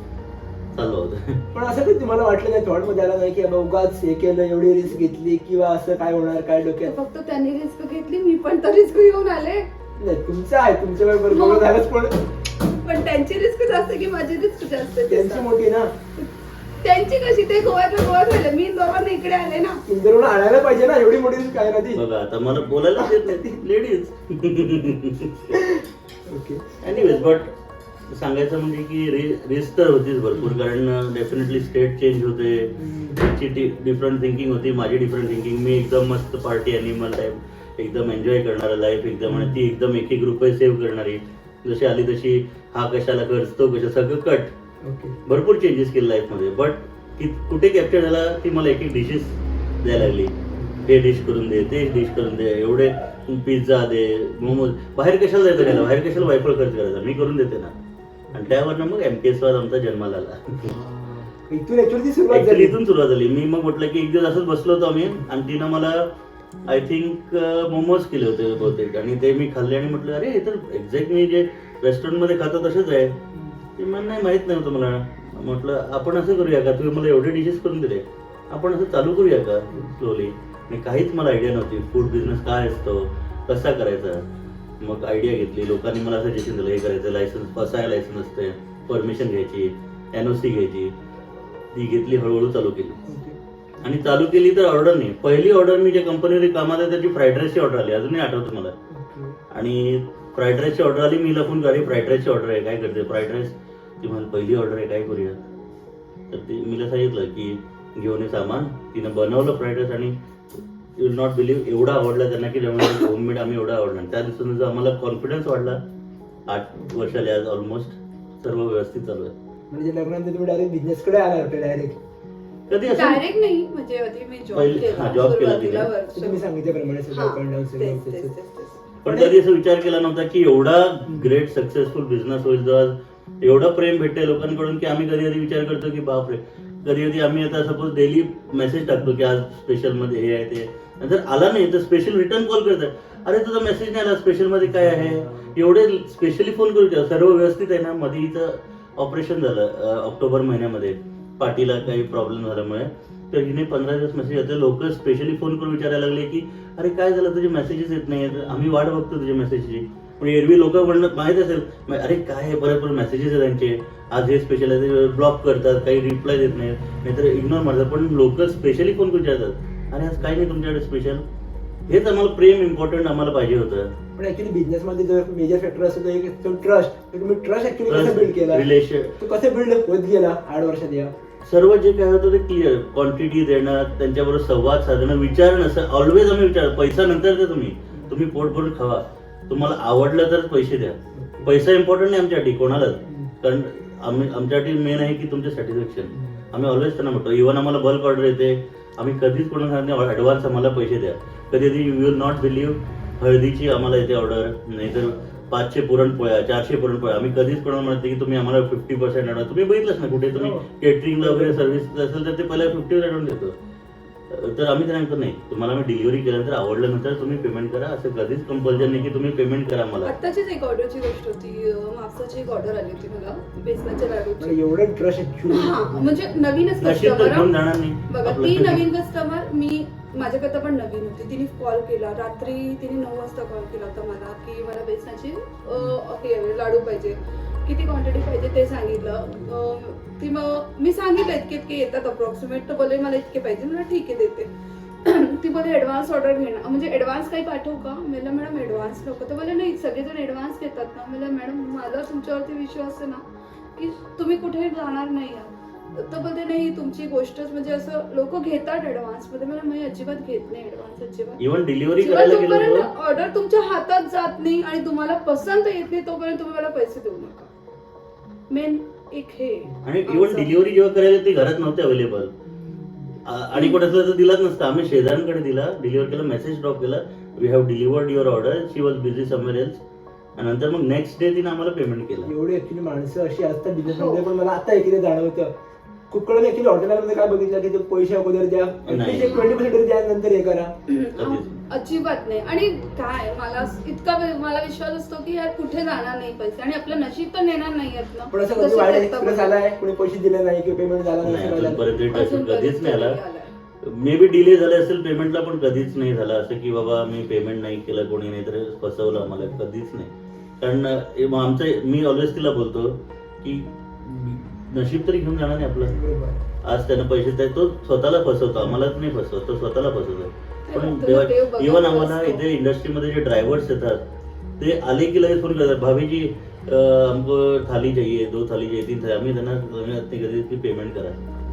चालू होतं. पण असं काही तुम्हाला वाटलं नाही, थॉट मध्ये आला नाही की बाबा उगाच हे केलं, एवढी रिस्क घेतली किंवा असं काय होणार काय डोक्यात? फक्त त्यांनी रिस्क घेतली, मी पण तर रिस्क घेऊन आले. नाही तुमचं आहे, तुमच्या वेळ बरोबर झालंच, पण पण त्यांची रिस्क जास्त की माझी रिस्क जास्त आहे. त्यांची मोठी ना, त्यांची कशी, ते गोव्यातलं गोव्यात राहिले, मी दोघांना इकडे आले ना. इंदोरहून आणायला पाहिजे ना, एवढी मोठी रिस्क आहे ना ती. बघा आता मला बोलायला देत नाही ती लेडीज. ओके. एनिवेज, बट सांगायचं म्हणजे की रिस्क तर होतीच भरपूर, कारण डेफिनेटली स्टेट चेंज होते, तिची डिफरंट थिंकिंग होती, माझी डिफरंट थिंकिंग. मी एकदम मस्त पार्टी ॲनिमल टाईप, एकदम एन्जॉय करणारा लाईफ एकदम, आणि ती एकदम 1-1 रुपये सेव्ह करणारी. जशी आली तशी हा कशाला खर्च, तो कशा, सगळं कट. ओके. भरपूर चेंजेस केले लाईफमध्ये, बट कुठे कॅप्चर झाला ती मला 1-1 डिशेस द्यायला लागली. हे डिश करून दे, ते डिश करून दे, एवढे पिझ्झा दे, मोमोज. बाहेर कशाला जायचं घ्यायला, बाहेर कशाला वायफळ खर्च करायचा, मी करून देते ना. आणि त्यावरनं मग MKS वाद आमचा जन्माला आला. इथून ऍक्च्युअली सुरुवात ऍक्च्युली झाली. इथून सुरुवात झाली. मी मग म्हटलं की एक दिवस असंच बसलो होतो आम्ही, आणि तिनं मला आय थिंक मोमोज केले होते बहुतेक, आणि ते मी खाल्ले आणि म्हटलं अरे हे तर एक्झॅक्ट मी जे रेस्टॉरंटमध्ये खातो तसेच आहे. ते मला नाही माहित नव्हतं मला. म्हटलं आपण असं करूया का, तुम्ही मला एवढे डिशेस करून दिले, आपण असं चालू करूया का स्लोली. आणि काहीच मला आयडिया नव्हती फूड बिझनेस काय असतो, कसा करायचा. मग आयडिया घेतली, लोकांनी मला सजेशन दिलं हे करायचं, लायसन्स असाय लायसन्स असते, परमिशन घ्यायची, NOC घ्यायची. ती घेतली, हळूहळू चालू केली. आणि चालू केली तर ऑर्डर नाही. पहिली ऑर्डर मी ज्या कंपनीवर कामाला आहे त्याची फ्राईड राईसची ऑर्डर आली, अजूनही आठवतं मला. आणि फ्राईड राईसची ऑर्डर आली, मी फोन गाडी फ्राईड राईसची ऑर्डर आहे, काय करते फ्राईड राईस. ती मला पहिली ऑर्डर आहे, काय करूया. तर ती मीला सांगितलं की घेऊन ये सामान. तिनं बनवलं फ्राईड राईस, आणि यू विल नॉट बिलीव्ह एवढा आवडला त्यांना की जेव्हा होममेड आम्ही एवढा आवडला. त्या दिवसानं आम्हाला कॉन्फिडन्स वाढला. 8 वर्षाला आज ऑलमोस्ट सर्व व्यवस्थित चालू आहे. म्हणजे लग्नानंतर तुम्ही डायरेक्ट बिझनेसकडे आला होता डायरेक्ट? कधी असं डायरेक्ट नाही, म्हणजे आधी मी जॉब पहिले- केला, हा, job केला सुरुवातीला तिने. वर्ष. तुम्ही सांगितल्याप्रमाणे सगळं हा, up and down सगळं तेच, त्याचं. तेच, तेच, तेच. पण कधी असं विचार केला नव्हता की एवढा ग्रेट सक्सेसफुल बिझनेस होईल, जो आज एवढा प्रेम भेटते लोकांकडून की आम्ही कधी कधी विचार करतो की बापरे. कधी कधी आम्ही आता सपोज डेली मेसेज टाकतो की आज स्पेशल मध्ये हे आहे ते, जर आला नाही तर स्पेशल रिटर्न कॉल करतात, अरे तुझा मेसेज नाही आला, स्पेशल मध्ये काय आहे. एवढे स्पेशली फोन करू, सर्व व्यवस्थित आहे ना. मध्ये इथं ऑपरेशन झालं ऑक्टोबर महिन्यामध्ये, पाठीला काही प्रॉब्लेम झाल्यामुळे. तर हिने 15 दिवस मेसेज येते, लोक स्पेशली फोन करून विचारायला लागले की अरे काय झालं, तुझे मेसेजेस येत नाही, आम्ही वाट बघतो तुझ्या मेसेजची. पण एरवी लोक म्हणत माहित असेल, अरे काय आहे, परत मेसेजेस आहे त्यांचे, आज हे स्पेशल आहे, ते ब्लॉक करतात, काही रिप्लाय देत नाहीत, नाहीतर इग्नोर मारतात. पण लोक स्पेशली फोन करून विचारतात, अरे आज काय नाही तुमच्याकडे स्पेशल. हेच आम्हाला प्रेम इम्पॉर्टंट आम्हाला पाहिजे होतं. पण ऍक्च्युली बिझनेस मध्ये जो मेजर फॅक्टर असतो तो एक ट्रस्ट. तुम्ही ट्रस्ट ऍक्च्युली कसं बिल्ड केला, रिलेशन तो कसं बिल्ड होत गेला 8 वर्षात या? सर्व जे काय होतं ते क्लिअर, क्वांटिटी देणं, त्यांच्याबरोबर संवाद साधणं, विचारणं. ऑलवेज आम्ही विचार, पैसा नंतर द्या, तुम्ही पोट भरून खावा, तुम्हाला आवडलं तर पैसे द्या. पैसा इम्पॉर्टंट नाही आमच्यासाठी कोणालाच, कारण आमच्यासाठी मेन आहे की तुमचं सॅटिस्फॅक्शन. आम्ही ऑलवेज त्यांना म्हणतो, इव्हन आम्हाला बल्क ऑर्डर येते, आम्ही कधीच कोणाला सांगत नाही ॲडव्हान्स आम्हाला पैसे द्या. कधी कधी यू विल नॉट बिलीव्ह, हळदीची आम्हाला येते ऑर्डर, नाहीतर 500 पुरणपोळ्या, 400 पुरणपोळ्या. आम्ही कधीच कोणाला म्हणते की तुम्ही आम्हाला 50% ॲडव्हान्स. तुम्ही बघितलंच ना कुठे तुम्ही केटरिंगला वगैरे सर्व्हिस असेल तर ते पहिला 50% ॲडव्हान्स देतो. तर आम्ही त्यांना म्हणतो नाही, तुम्हाला मी डिलिव्हरी केल्यानंतर आवडल्यानंतर तुम्ही पेमेंट करा. असं कधीच कंपल्जन नाही की तुम्ही पेमेंट करा मला. आत्ताचीच एक ऑर्डरची गोष्ट होती, मागची एक ऑर्डर आली होती मला बेसनाच्या लाडूची. म्हणजे एवढं ट्रस्ट ऍक्च्युली. हा, म्हणजे नवीनच नशीब तर घेऊन जाणार नाही बघा. आपलं. ती नवीन कस्टमर, मी माझ्याकरता पण नवीन होती. तिने कॉल केला रात्री, तिने 9 वाजता कॉल केला होता मला की मला बेसनाची लाडू पाहिजे, किती क्वांटिटी पाहिजे ते सांगितलं. ती मग मी सांगितलं इतके इतके येतात अप्रॉक्सिमेट, तर बोले मला इतके पाहिजे. मला ठीक आहे देते. ती बोले ॲडव्हान्स ऑर्डर घेणं, म्हणजे ॲडव्हान्स काही पाठवू का. मला मॅडम ॲडव्हान्स नको. तर बोले नाही सगळेजण ॲडव्हान्स घेतात ना. मला मॅडम मला तुमच्यावरती विश्वास आहे ना की तुम्ही कुठे जाणार नाही आहात. तर बोलते नाही तुमची गोष्टच, म्हणजे असं लोक घेतात ॲडव्हान्स मध्ये. मला मी अजिबात घेत नाही ॲडव्हान्स, अजिबात. इव्हन डिलिव्हरी करायला गेलो तोपर्यंत ऑर्डर तुमच्या हातात जात नाही आणि तुम्हाला पसंत येत नाही तोपर्यंत तुम्ही मला पैसे देऊ नका. मेन एक हे. आणि इव्हन डिलिव्हरी जेव्हा करायला ते घरात नव्हते अवेलेबल, आणि कुठे असलं तर दिलाच नसतं. आम्ही शेजाऱ्यांकडे दिला, डिलिव्हर केला, मेसेज ड्रॉप केला, we have delivered your order, she was busy somewhere else. आणि नंतर मग नेक्स्ट डे तिने आम्हाला पेमेंट केलं. एवढी ऍक्च्युली माणसं अशी असतात बिझनेसमध्ये. पण मला आता एकीने जाणवतं खूप कडे ऍक्च्युली हॉटेलमध्ये काय बघितलं की ते पैसे अगोदर द्या, नाही. 20% तरी द्या, नंतर हे करा. अजिबात नाही. आणि काय मला विश्वास असतो की यार कुठे जाणार नाही पैसे, आणि आपलं नशीब तर नेणार नाही आहेत ना. पण असं कधी जसं वाईट करता एक्सपिरियन्स बघा. आलाय, कोणी पैसे दिले नाही किंवा पेमेंट झाला नाही, नाही, असं काय अजूनपर्यंत झालं? touch अजून कधीच नाही आला. आलाय. मे बी डिले झाले असेल पेमेंटला, पण कधीच नाही झालं असं की बाबा मी पेमेंट नाही केलं, कोणी नाही तर फसवलं आम्हाला, कधीच नाही. कारण आमचं, मी ऑलवेज तिला बोलतो की नशीब तरी घेऊन जाणार नाही आपलं. बरोबर. आज त्यानं पैसे द्याय, तो स्वतःला फसवतो, आमलाच नाही फसवत, तो स्वतःला फसवतो. पण देव बघत इव्हन आम्हाला असतो. इथे इंडस्ट्रीमध्ये जे ड्रायव्हर्स येतात ते आले की लगेच फोन करतात, भाभीजी हमको थाली चाहिए, 2 थाली चाहिए, 3 थाली. आम्ही त्यांना कधी की पेमेंट करा,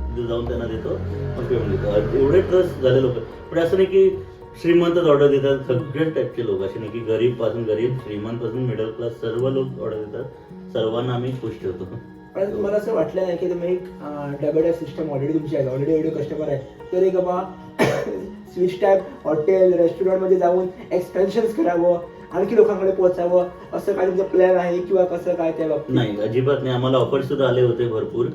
तिथे जाऊन त्यांना देतो, मग पेमेंट देतो. एवढे ट्रस्ट झाले लोक. पण असं नाही की श्रीमंतच ऑर्डर देतात, सगळे टाईपचे लोक असे नाही की गरीब पासून गरीब, श्रीमंत पासून मिडल क्लास सर्व लोक ऑर्डर देतात. सर्वांना आम्ही खुश ठेवतो. पण तुम्हाला असं वाटलं नाही की तुम्ही एक डबल टॅप सिस्टम ऑलरेडी तुमची आहे, ऑलरेडी एवढे कस्टमर आहे, तर एक बाबा स्विच टॅप हॉटेल रेस्टॉरंटमध्ये जाऊन एक्सपेन्शन्स करावं, आणखी लोकांकडे पोहोचावं, असं काय तुमचा प्लॅन आहे किंवा कसं काय त्या बाबतीत? नाही, अजिबात नाही. आम्हाला ऑफर सुद्धा आले होते भरपूर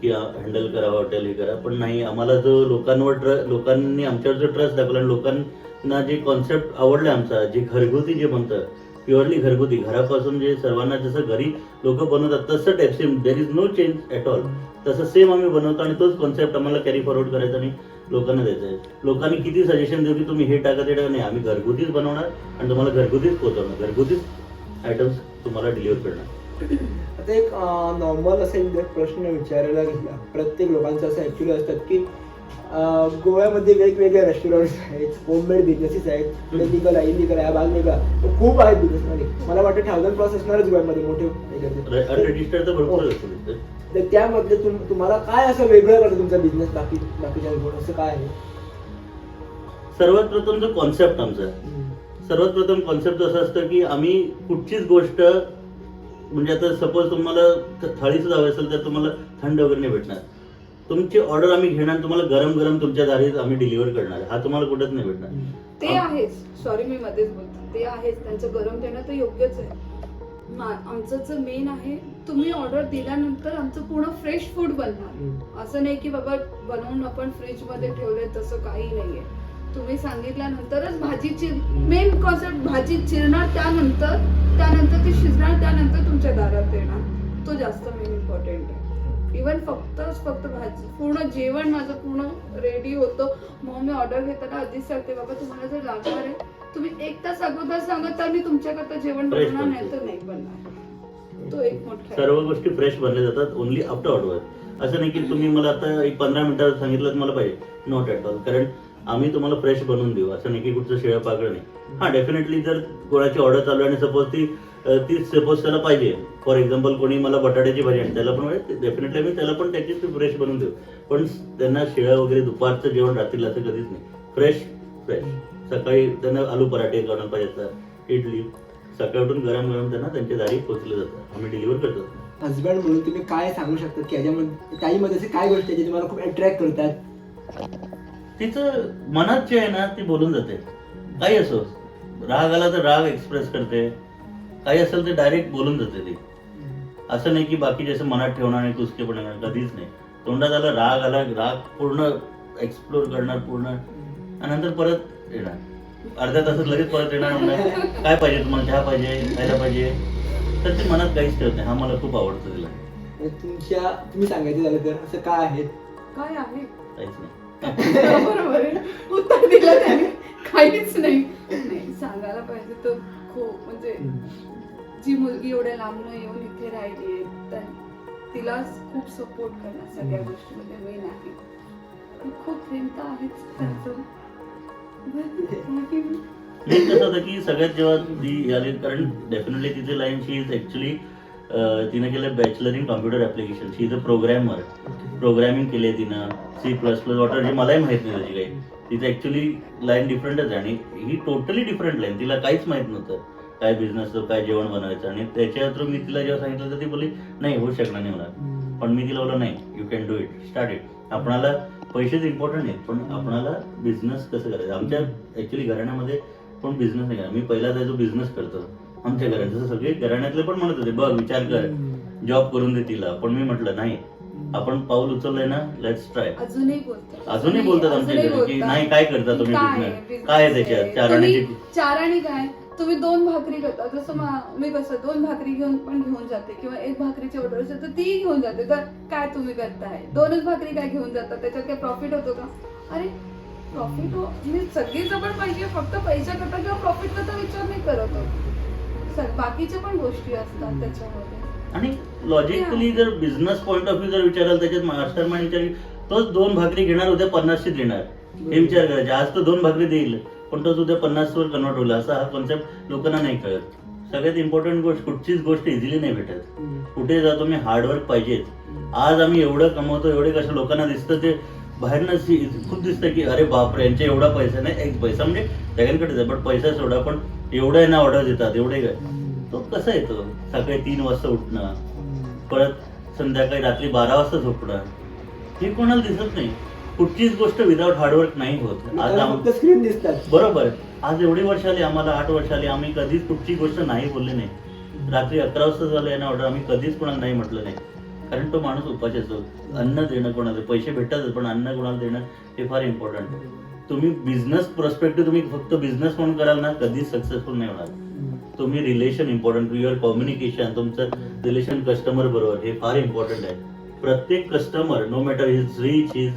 की हँडल करा हॉटेल, हे करा. पण नाही, आम्हाला जो लोकांनी आमच्यावर जो ट्रस्ट दाखवला आणि लोकांना जे कॉन्सेप्ट आवडला आमचा, जे घरगुती जे म्हणतं, प्युअरली घरगुती, घरापासून जे सर्वांना जसं घरी लोक बनवतात तसं type same, there is no change at all, तसं सेम आम्ही बनवतो. आणि तोच कॉन्सेप्ट आम्हाला कॅरी फॉरवर्ड करायचा आणि लोकांना द्यायचं आहे. लोकांनी किती सजेशन देऊ की तुम्ही हे टाका ते टाका, नाही, आम्ही घरगुतीच बनवणार आणि तुम्हाला घरगुतीच पोहोचवणार, घरगुतीच आयटम्स तुम्हाला डिलिव्हर करणार. आता एक नॉर्मल असेल प्रश्न विचारायला घेतला, प्रत्येक लोकांचं असं ॲक्च्युली असतात की गोव्यामध्ये वेगवेगळे रेस्टॉरंट्स आहेत, होममेड बिझनेसेस आहेत, लिगल आहे, इलिगल आहे, भाग वेगळा, खूप आहेत बिझनेसमध्ये. मला वाटतं 1000+ असणारच गोव्यामध्ये मोठे. अनरजिस्टर्ड तर भरपूर असतो. तर त्यामध्ये तुम्हाला काय असं वेगळं करतं तुमचा बिझनेस बाकीच्या असं काय आहे? सर्वात प्रथम जो कॉन्सेप्ट आमचा, सर्वात प्रथम कॉन्सेप्ट असं असतं की आम्ही कुठचीच गोष्ट, म्हणजे आता सपोज तुम्हाला थाळी सुद्धा हवी असेल तर तुम्हाला थंड वगैरे नाही भेटणार. तुमची ऑर्डर आम्ही घेणार, तुम्हाला गरम गरम तुमच्या दारीत आम्ही डिलिव्हर करणार. हा तुम्हाला कुठंच नाही भेटणार. ते आहेच. सॉरी मी मध्येच बोलते, ते आहेच. त्यांचं गरम देणं तर योग्यच आहे. आमचं जे मेन आहे, तुम्ही ऑर्डर दिल्यानंतर आमचं पूर्ण फ्रेश फूड बनणार. असं नाही की बाबा बनवून आपण फ्रीज मध्ये ठेवले, तसं काही नाहीये. तुम्ही सांगितल्यानंतरच भाजीची मेन कॉन्सेप्ट, भाजी चिरणार, त्यानंतर ती शिजणार, त्यानंतर तुमच्या दारात येणार. तो जास्त मेन इम्पॉर्टंट आहे. इव्हन फक्त भाजी, पूर्ण जेवण माझं पूर्ण रेडी होतं. मग मी ऑर्डर घेताना आधीच सांगते, बाबा तुम्हाला जर लागणार आहे तुम्ही 1 तास अगोदर सांगा, तर मी तुमच्याकरता जेवण बनवणार, नाही तर नाही बनणार. तो एक मोठा सर्व गोष्टी फ्रेश बनल्या जातात ओनली आफ्टर ऑर्डर. असं नाही की तुम्ही मला आता एक 15 मिनिटात सांगितलं तर मला पाहिजे, नॉट ॲट ऑल. कारण आम्ही तुम्हाला फ्रेश बनवून देऊ, असं नाही की कुठचं शिळं पाकळं नाही. हां, डेफिनेटली जर कोणाची ऑर्डर चालू आहे आणि सपोज ती सपोज त्याला पाहिजे, फॉर एक्झाम्पल कोणी मला बटाट्याची भाजी आणि त्याला पण डेफिनेटली मी त्याला पण त्याची फ्रेश बनवून देऊ. पण त्यांना शिळं वगैरे दुपारचं जेवण रात्रीला असं कधीच नाही. फ्रेश. सकाळी त्यांना आलू पराठे करणं पाहिजे असतात, इडली, सकाळी उठून गरम गरम त्यांना त्यांच्या दारी पोहोचले जातात, आम्ही डिलिव्हर करतो. हजबंड म्हणून तुम्ही काय सांगू शकता की याच्यामध्ये ताईमध्ये असे काय गोष्टी आहेत जे तुम्हाला खूप अट्रॅक्ट करतात? तिचं मनात जे आहे ना ती बोलून जाते. काही असो, राग आला तर राग एक्सप्रेस करते, काही असेल तर डायरेक्ट बोलून जाते ती. असं नाही की बाकी जसं मनात ठेवणार आणि कुचकेपणा करणार, कधीच नाही. तोंडात आला राग पूर्ण एक्सप्लोर करणार पूर्ण, आणि नंतर परत येणार. अर्ध्या तासात लगेच परत येणार. काय पाहिजे तुम्हाला, चहा पाहिजे, खायला पाहिजे, तर ते मनात काहीच ठेवत नाही. हा मला खूप आवडतं तिला. तुम्ही सांगायचं झालं तर असं काय आहे? काय आहे? काहीच नाही. बरोबर आहे, उत्तर दिलं त्याने. काहीच नाही. सांगायला पाहिजे तर खूप, म्हणजे जी मुलगी एवढ्या लांबनं येऊन इथे राहिली, तर तिला खूप सपोर्ट करणार सगळ्या गोष्टीमध्ये मेन आहे. खूप प्रेम तर आहेच त्याचं. मेन कसं होतं की सगळ्यात जेव्हा ती आली, कारण डेफिनेटली तिचे लाईन, शी इज ॲक्च्युली तिनं केलं bachelor in computer application. She is a programmer. Programming केली आहे तिनं, C++ वॉटर, जे मलाही माहीत नाही त्याची काही. तिचं ॲक्च्युली लाईन डिफरंटच आहे आणि ही टोटली डिफरंट लाईन. तिला काहीच माहीत नव्हतं काय बिझनेस, काय जेवण बनवायचं. आणि त्याच्या थ्रू मी तिला जेव्हा सांगितलं तर ती बोलली नाही होऊ शकणार नाही मला. पण मी तिला बोललो नाही, you can do it, start it. आपणाला पैसेच इम्पॉर्टंट आहेत, पण आपणाला बिझनेस कसं करायचं. आमच्या ऍक्च्युली घराण्यामध्ये कोण बिझनेस नाही करा. मी पहिला जो बिझनेस करतो आमच्या घरात, जसं सगळे घराण्यातले पण म्हणत होते बघ विचार कर, जॉब करून दे तिला, पण मी म्हटलं नाही, आपण पाऊल उचललंय ना, लेट्स ट्राय. अजूनही बोलतात आमच्या घरी की नाही काय करता तुम्ही बिझनेस, काय आहे त्याच्यात चारण्याची. चाराणी काय तुम्ही 2 भाकरी करता, जसं मी कसं 2 भाकरी घेऊन जाते किंवा 1 भाकरीची ऑर्डर असेल तर ती घेऊन जाते, तर काय तुम्ही करताय 2च भाकरी काय घेऊन जातात, त्याच्यात काय प्रॉफिट होतो का? अरे प्रॉफिट हो, मी सगळीच पण पाहिजे, फक्त पैसा करता किंवा प्रॉफिट करता विचार नाही करत होतो. बाकीच्या पण गोष्टी असतात त्याच्यामध्ये. आणि लॉजिकली जर बिझनेस पॉईंट ऑफ व्ह्यू जर विचाराल, त्याच्यात मास्टर माइंड विचार तोच 2 भाकरी घेणार, उद्या 50शी देणार, हे विचार करायचे. आज तो 2 भाकरी देईल पण तोच उद्या 50वर कन्वर्ट होईल, असा हा कॉन्सेप्ट लोकांना नाही कळत. सगळ्यात इम्पॉर्टंट गोष्ट, कुठचीच गोष्ट इझिली नाही भेटत. कुठे जातो मी हार्डवर्क पाहिजेच. आज आम्ही एवढं कमवतो, एवढे कसं लोकांना दिसतं, ते बाहेरनं खूप दिसतं की अरे बापरे यांच्या एवढा पैसा नाही. एक पैसा म्हणजे सगळ्यांकडेच आहे, पण पैसा सोडा, पण एवढं आहे ना ऑर्डर देतात, एवढे काय, तो कसा येतो? सकाळी 3 वाजता उठणं, परत संध्याकाळी रात्री 12 वाजता झोपणं, हे कोणाला दिसत नाही. कुठचीच गोष्ट विदाउट हार्डवर्क नाही होत. आज फक्त स्क्रीन दिसतात. बरोबर, आज एवढी वर्ष आली आम्हाला, 8 वर्ष आली, आम्ही कधीच कुठची गोष्ट नाही बोलली नाही. रात्री 11 वाजता झालं ना ऑर्डर, आम्ही कधीच कोणाला नाही म्हटलं नाही. कारण तो माणूस उपाशी असतो. अन्न देणं कोणाला, पैसे भेटतात पण अन्न कोणाला देणं हे फार इम्पॉर्टंट आहे. तुम्ही बिझनेस पर्स्पेक्टिव्ह तुम्ही फक्त बिझनेस म्हणून कराल ना, कधीच सक्सेसफुल नाही होणार. तुम्ही रिलेशन इम्पॉर्टंट, युअर कम्युनिकेशन, तुमचं रिलेशन कस्टमर बरोबर हे फार इम्पॉर्टंट आहे. प्रत्येक customer, no matter his rich his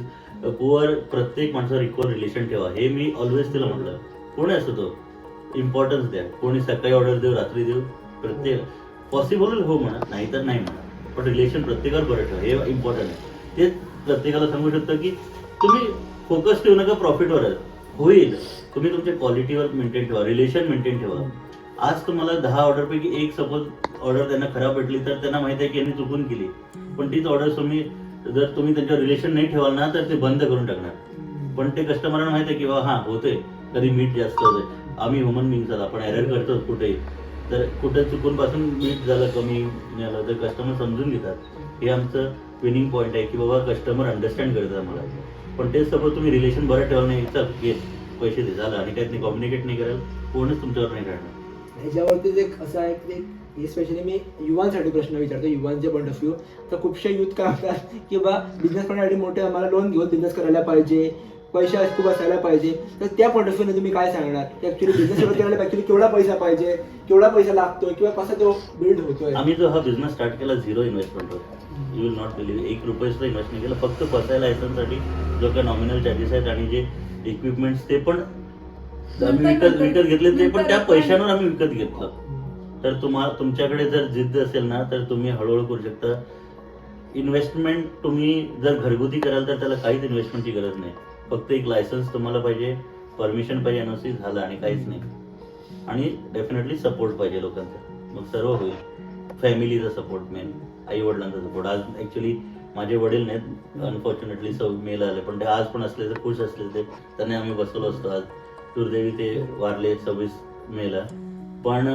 poor, प्रत्येक माणसावर इक्वल रिलेशन ठेवा. हे मी ऑलवेज तिला म्हटलं. कोणी असतो तो इम्पॉर्टन्स द्या. कोणी सकाळी ऑर्डर देऊ, रात्री देऊ, प्रत्येक पॉसिबल हो म्हणा, नाहीतर नाही म्हणा, पण रिलेशन प्रत्येकावर बरं ठेवा, हे इम्पॉर्टंट आहे. तेच प्रत्येकाला सांगू शकतो की तुम्ही फोकस ठेवू नका प्रॉफिटवर, होईल. तुम्ही तुमच्या क्वालिटीवर मेंटेन ठेवा, रिलेशन मेंटेन ठेवा. आज तुम्हाला 10 ऑर्डरपैकी 1 सपोज ऑर्डर त्यांना खराब भेटली तर त्यांना माहिती आहे की यांनी चुकून केली, पण तीच ऑर्डर जर तुम्ही त्यांच्यावर रिलेशन नाही ठेवाल ना तर ते बंद करून टाकणार. पण ते कस्टमरला माहिती आहे की बाबा हां होते, कधी मीठ जास्त होते, आम्ही ह्युमन बिंग्स आहोत, आपण एरर करतो कुठेही, तर कुठे चुकून पासून मीठ झालं, कमी झालं तर कस्टमर समजून घेतात. हे आमचं विनिंग पॉईंट आहे की बाबा कस्टमर अंडरस्टँड करतात आम्हाला. पण तेच सपोज तुम्ही रिलेशन बरं ठेवलं नाही, चल घे पैसे दे झालं, आणि त्यात कम्युनिकेट नाही कराल, कोणच तुमच्यावर नाही करणार. ह्याच्यावरतीच एक असं आहे की हे स्पेशली मी युवांसाठी प्रश्न विचारतो, युवांचे पॉईंट ऑफ व्ह्यू. तर खूपशे युथ काय म्हणतात की बा बिझनेस करण्यासाठी मोठे आम्हाला लोन घेऊन बिझनेस करायला पाहिजे, पैसा खूप असायला पाहिजे. तर त्या पॉईंट ऑफ व्ह्यूने तुम्ही काय सांगणार की ऍक्च्युली बिझनेस सुरू करायला ऍक्च्युली केवढा पैसा पाहिजे, केवढा पैसा लागतोय किंवा कसा तो बिल्ड होतोय? आम्ही जो हा बिझनेस स्टार्ट केला 0 इन्व्हेस्टमेंटवर, यू विल नॉट बिलीव्ह, 1 रुपया सुद्धा इन्व्हेस्ट नाही केला. फक्त बसायला लायसन्ससाठी जो काही नॉमिनल चार्जेस आहेत आणि जे इक्विपमेंट्स ते पण आम्ही विकत घेतले, ते पण त्या पैशांवर आम्ही विकत घेतलं. तर तुमच्याकडे जर जिद्द असेल ना तर तुम्ही हळूहळू करू शकता. इन्व्हेस्टमेंट तुम्ही जर घरगुती कराल तर त्याला काहीच इन्व्हेस्टमेंटची गरज नाही. फक्त एक लायसन्स तुम्हाला पाहिजे, परमिशन पाहिजे, NOC झालं आणि काहीच नाही. आणि डेफिनेटली सपोर्ट पाहिजे लोकांचा, मग सर्व होईल. फॅमिलीचा सपोर्ट मेन, आई वडिलांचा सपोर्ट. आज ॲक्च्युली माझे वडील नाहीत, अनफॉर्च्युनेटली मेल आले, पण ते आज पण असले तर खुश असले ते, त्यांनी आम्ही बसवलो असतो. आज दुर्दैवी ते वारले 26 मेला. पण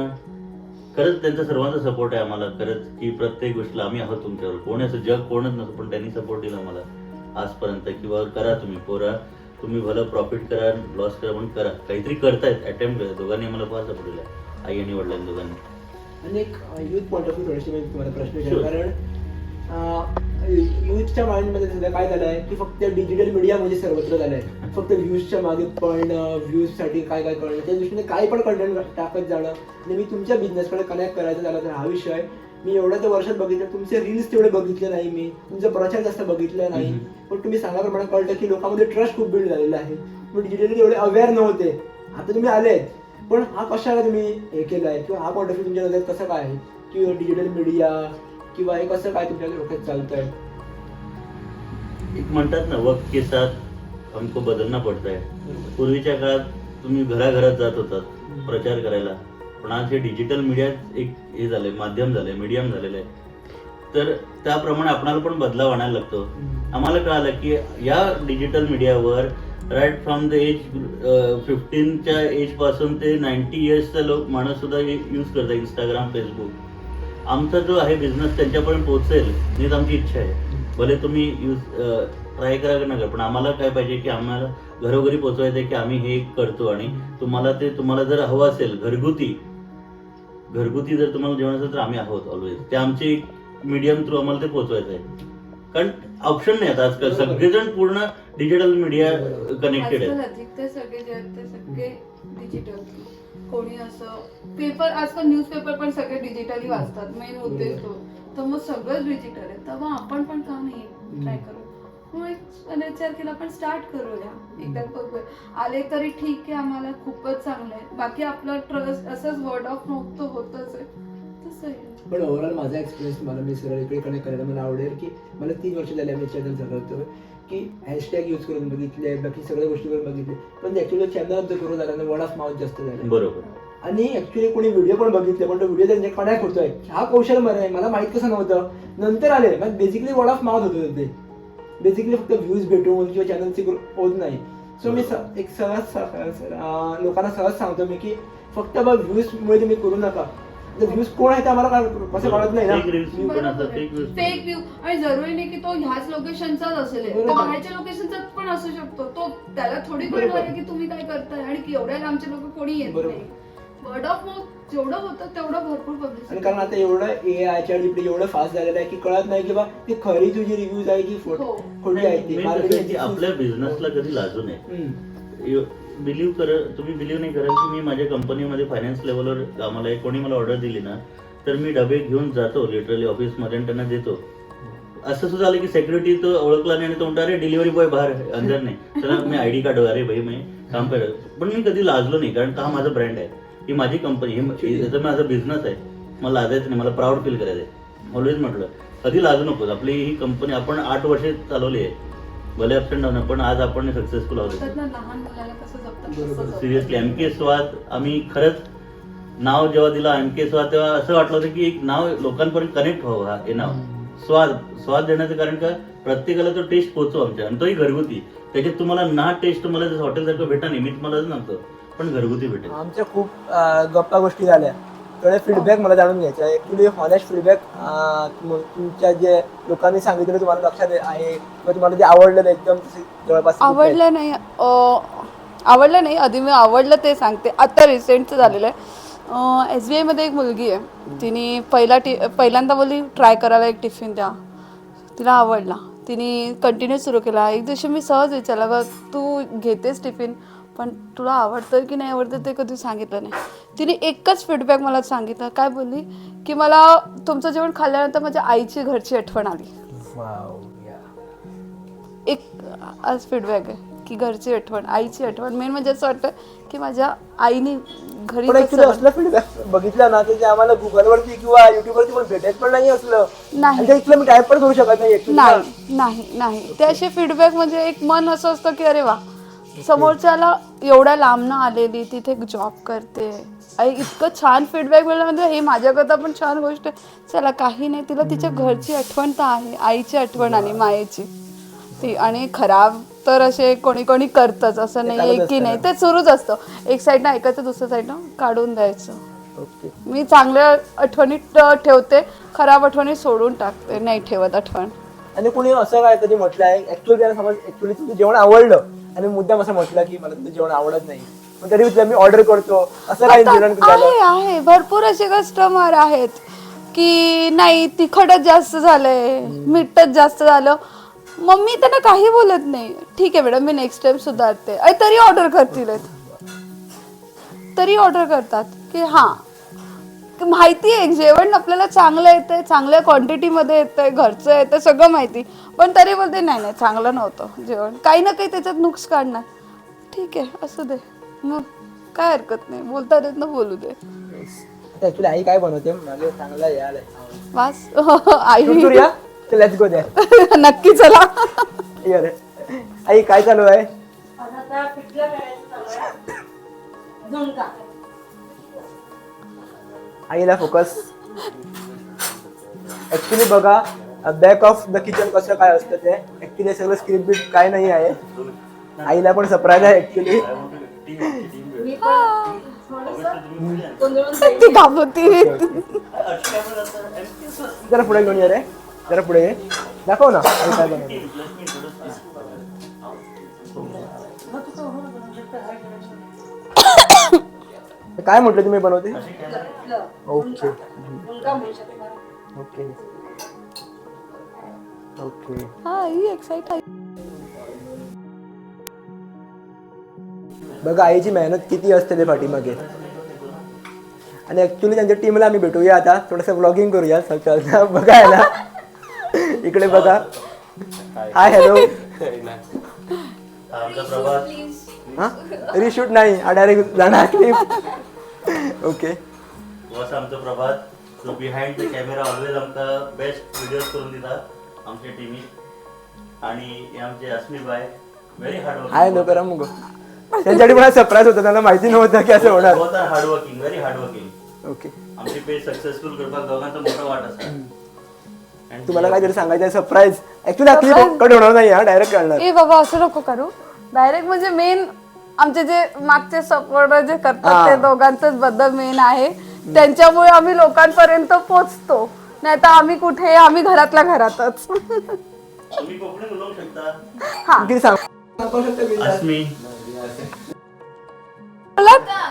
खरंच त्यांचा सर्वांचा सपोर्ट आहे आम्हाला, खरंच की प्रत्येक गोष्टीला आम्ही आहोत तुमच्यावर. कोणी असं जग कोणच नसतं, पण त्यांनी सपोर्ट दिला मला आजपर्यंत. किंवा करा तुम्ही पोरा, तुम्ही भलं प्रॉफिट करा, लॉस करा, पण करा, काहीतरी करतायत, अटेम्प्ट करा. दोघांनी मला फार सपोर्ट दिला, आई आणि वडिलांनी दोघांनी. आणि एक युथ पॉईंट ऑफ व्ह्यू थोडीशी मी तुम्हाला प्रश्न विचार, कारण युथच्या माइंडमध्ये सध्या काय झालं आहे की फक्त डिजिटल मीडिया म्हणजे सर्वत्र झालं आहे. फक्त व्ह्यूजच्या मागे पण व्ह्यूजसाठी काय काय करणं, त्या दृष्टीने काय पण कंटेंट टाकत जाणं. आणि मी तुमच्या बिझनेसकडे कनेक्ट करायचं झालं तर हा विषय मी एवढ्या त्या वर्षात बघितलं. तुमचे रील्स तेवढे बघितले नाही मी, तुमचा प्रचार जास्त बघितला नाही, पण तुम्ही सांगाप्रमाणे कळतं की लोकांमध्ये ट्रस्ट खूप बिल्ड झालेला आहे. पण डिजिटली एवढे अवेअर नव्हते, आता तुम्ही आलेत. पण हा कशाला तुम्ही हे केलं आहे, किंवा हा पॉईंट ऑफ व्ह्यू तुमच्या नजरेत कसं काय आहे की डिजिटल मीडिया किंवा हे कसं काय तुमच्या डोक्यात चालतंय? एक म्हणतात ना, वक्त के साथ हमको बदलना पडता है. पूर्वीच्या काळात तुम्ही घराघरात जात होतात प्रचार करायला, पण आज हे डिजिटल मीडिया एक हे झालंय, माध्यम झालंय, मीडियम झालेलं आहे. तर त्याप्रमाणे आपणाला पण बदलाव आणायला लागतो. आम्हाला कळालं की या डिजिटल मीडियावर राईट फ्रॉम द एज 15च्या एज पासून ते 90 इयर्सचा लोक माणूस सुद्धा यूज करतात इंस्टाग्राम, फेसबुक. आमचा जो आहे बिझनेस त्यांच्यापर्यंत पोहोचेल हीच आमची इच्छा आहे. भले तुम्ही ट्राय करा नका, पण आम्हाला काय पाहिजे की आम्हाला घरोघरी पोहोचवायचं आहे की आम्ही हे करतो आणि तुम्हाला जर हवं असेल घरगुती जर तुम्हाला जेवण असेल तर आम्ही आहोत ऑलवेज. ते आमची मीडियम थ्रू आम्हाला ते पोहोचवायचं आहे, कारण ऑप्शन नाही आता आजकाल. सगळेजण पूर्ण डिजिटल मीडिया कनेक्टेड आजकाल आहे. अधिक ते सगळे जे आहेत ते सगळे डिजिटल. कोणी असं पेपर, आजकाल न्यूजपेपर पण सगळे डिजिटली वाचतात, मेन उद्देश तो. तर मग सगळंच डिजिटल आहे, तेव्हा आपण पण का नाही ट्राय करू. मग एक विचार केला आपण स्टार्ट करूया, एकदा बघूया. आले तरी ठीक आहे, आम्हाला खूपच चांगलं आहे. बाकी आपलं ट्रस्ट असंच वर्ड ऑफ माउथ तर होतच आहे, तसं आहे. पण ओव्हरऑल माझा एक्सपिरियन्स मला मी सरळ इकडे कनेक्ट करायला मला आवडेल की मला 3 वर्ष झाले आम्ही चॅनल चालवतो की हॅशटॅग यूज करून बघितले, बाकी सगळ्या गोष्टी करून बघितले, पण ॲक्च्युली चॅनल जर करून झाला वर्ड ऑफ माउथ जास्त झालं. बरोबर. आणि ऍक्च्युली कोणी व्हिडिओ पण बघितले, पण तो व्हिडिओ त्यांच्या कनेक्ट होतोय, हा कौशल बरं आहे, मला माहित कसं नव्हतं, नंतर आले. मग बेसिकली वर्ड ऑफ माउथ होतं ते, बेसिकली फक्त व्ह्यूज भेटून किंवा चॅनलची होत नाही. सो मी एक लोकांना सहज सांगतो मी की फक्त बघ व्ह्यूजमुळे तुम्ही करू नका. व्ह्यूज कोण आहे ते आम्हाला कसं कळत नाही ना. फेक व्ह्यू, आणि जरुरी नाही की तो ह्याच लोकेशनचाच असेल, तो बाहेरच्या लोकेशनचा पण असू शकतो. तो त्याला थोडी कळणार आहे की तुम्ही काय करताय आणि की एवढ्या लांबचे लोक कोणी येत नाही. वर्ड ऑफ माउथ जेवढं होतं तेवढं भरपूर पब्लिसिटी. आणि कारण आता एवढं एआयच्या इकडे एवढं फास्ट झालेलं आहे की कळत नाही की बा ती खरी तुझी रिव्ह्यूज आहे की खोटी आहे ती. आपल्या बिझनेसला कधी लाजू नये. तुम्ही बिलीव्ह नाही कराल की मी माझ्या कंपनीमध्ये फायनान्स लेवलवर कामाला आहे, कोणी मला ऑर्डर दिली ना तर मी डबे घेऊन जातो लिटरली ऑफिसमध्ये आणि त्यांना देतो. असं सुद्धा झालं की सेक्युरिटी तो ओळखला नाही आणि तो म्हणतो अरे डिलिव्हरी बॉय बाहेर अंदर नाही, चला मी ID कार्ड अरे भाई मी काम करत. पण मी कधी लाजलो नाही, कारण हा माझा ब्रँड आहे, ही माझी कंपनी, हे माझा बिझनेस आहे, मला लाजायचं नाही, मला प्राऊड फील करायचं आहे. ऑलवेज म्हटलं कधी लाजू नकोस, आपली ही कंपनी आपण 8 वर्षे चालवली आहे, भले अप अँड डाऊन, पण आज आपण सक्सेसफुल आहोत. लहान मुलाला कसं जपतात सिरियसली MK स्वाद आम्ही खरंच नाव जेव्हा दिलं MK स्वाद तेव्हा असं वाटलं होतं की एक नाव लोकांपर्यंत कनेक्ट व्हावं. हे नाव स्वाद देण्याचं कारण का प्रत्येकाला तो टेस्ट पोहोचतो आमच्या, आणि तोही घरगुती. त्याच्यात तुम्हाला ना टेस्ट तुम्हाला जसं हॉटेलसारखं भेटा नाही, मी तुम्हाला नव्हतं, पण घरगुती भेटेल. आमच्या खूप गप्पा गोष्टी झाल्या, थोडे फीडबॅक मला जाणून घ्यायचा आहे. ॲक्च्युली हॉनेस्ट फीडबॅक तुमच्या जे लोकांनी सांगितलं तुम्हाला लक्षात आहे किंवा तुम्हाला जे आवडलं एकदम जवळपास आवडलं नाही आधी मी आवडलं ते सांगते. आता रिसेंटचं झालेलं आहे. SBI मध्ये एक मुलगी आहे, तिने पहिल्यांदा बोलली ट्राय करायला एक टिफिन द्या, तिला आवडला, तिने कंटिन्यू सुरू केला. एक दिवशी मी सहज विचारलं बघ तू घेतेस टिफिन पण तुला आवडतं की नाही आवडतं ते कधी सांगितलं नाही. तिने एकच फीडबॅक मला सांगितलं, काय बोलली की मला तुमचं जेवण खाल्ल्यानंतर माझ्या आईची घरची आठवण आली. एक आज फीडबॅक आहे की घरची आठवण, आईची आठवण. मेन म्हणजे असं वाटतं की माझ्या आईने घरी असलं फीडबॅक बघितलं ना ते आम्हाला गुगलवरती किंवा युट्यूबवरती पण भेटत पण नाही असलं नाही, मी टाईप पण करू शकत नाही. ते असे फीडबॅक म्हणजे एक मन असं असतं की अरे वा, समोरच्याला एवढ्या लांबनं आलेली तिथे जॉब करते, इतकं छान फीडबॅक मिळणं म्हणजे हे माझ्याकरता पण छान गोष्ट आहे. चला काही नाही, तिला तिच्या घरची आठवण तर आहे, आईची आठवण आली, मायेची ती. आणि खराब तर असे कोणी करतच, असं नाही की नाही, ते सुरूच असतं. एक साईडनं ऐकायचं, दुसऱ्या साईडनं काढून द्यायचं. मी चांगल्या आठवणी ठेवते, खराब आठवणी सोडून टाकते, नाही ठेवत आठवण. आणि कोणी असं काय कधी म्हटलं आहे ऍक्च्युअली तुझं जेवण आवडलं आणि मुद्दाम असं म्हटलं की मला तुझं जेवण आवडत नाही, पण तरी मी ऑर्डर करतो, असं काय आहे. भरपूर असे कस्टमर आहेत की नाही तिखटच जास्त झालंय, मीठच जास्त झालं, मग मी त्यांना काही बोलत नाही, ठीक आहे मॅडम मी नेक्स्ट टाइम सुधारते, तरी ऑर्डर करतील, तरी ऑर्डर करतात की हां माहिती आहे जेवण आपल्याला चांगलं येतंय, चांगल्या क्वांटिटीमध्ये येतंय, घरचं येतं, सगळं माहिती, पण तरी बोलते नाही चांगलं नव्हतं जेवण, काही ना काही त्याच्यात नुक्स काढणार. ठीक आहे असू दे, मग काय हरकत नाही, बोलता येत ना बोलू दे. ऍक्च्युली आई काय बनवते माझे चांगला यायला वास आई लेट्स गो द्या नक्की चला. आई काय चालू आहे? आईला फोकस. ऍक्च्युली बघा बॅक ऑफ द किचन कसं काय असतं ते, ऍक्च्युली सगळं स्क्रिप्ट बीट काय नाही आहे. आईला पण सरप्राईज आहे ऍक्च्युली. ती घाबरती. जरा पुढे घेऊन ये रे, जरा पुढे ये. दाखव ना आई काय बनवते. काय म्हटलं तुम्ही बनवते? Okay okay okay. हा ही एक्साइट आहे. बघा आईची मेहनत किती असते ते पाठीमागे. आणि ऍक्च्युली त्यांच्या टीमला आम्ही भेटूया आता, थोडंसं व्लॉगिंग करूया. बघा याला, इकडे बघा. Hi hello. आमचा प्रभात हा रिशूट नाही, डायरेक्ट जाणार क्लिप. ओके. बस आमचं Prabhat so behind the camera always आमका बेस्ट व्हिडिओज करून दिता आमच्या टीमी. आणि हे आमचे अस्मिबाई व्हेरी हार्ड हाय नो करा मग. त्यांच्यासाठी मला सरप्राईज होतं, त्यांना माहिती नव्हतं की असं होणार. Hardworking very hardworking. ओके. आमची पेज सक्सेसफुल करपाक दोघांचा मोठा वाट असा. And तुम्हाला काहीतरी सांगायचं आहे सरप्राईज. ऍक्च्युली हा क्लिप कट होणार नाही, हा डायरेक्ट करणार. ए बाबा असं नको करू. डायरेक्ट म्हणजे मेन आमचे जे मागचे सपोर्टर जे करतात ते दोघांचंच बद्दल मेन आहे. त्यांच्यामुळे आम्ही लोकांपर्यंत पोहोचतो. नाही तर आम्ही कुठे, आम्ही घरातल्या घरातच. तुम्ही कोकणी बोलवू शकता. किती सांग अस्मी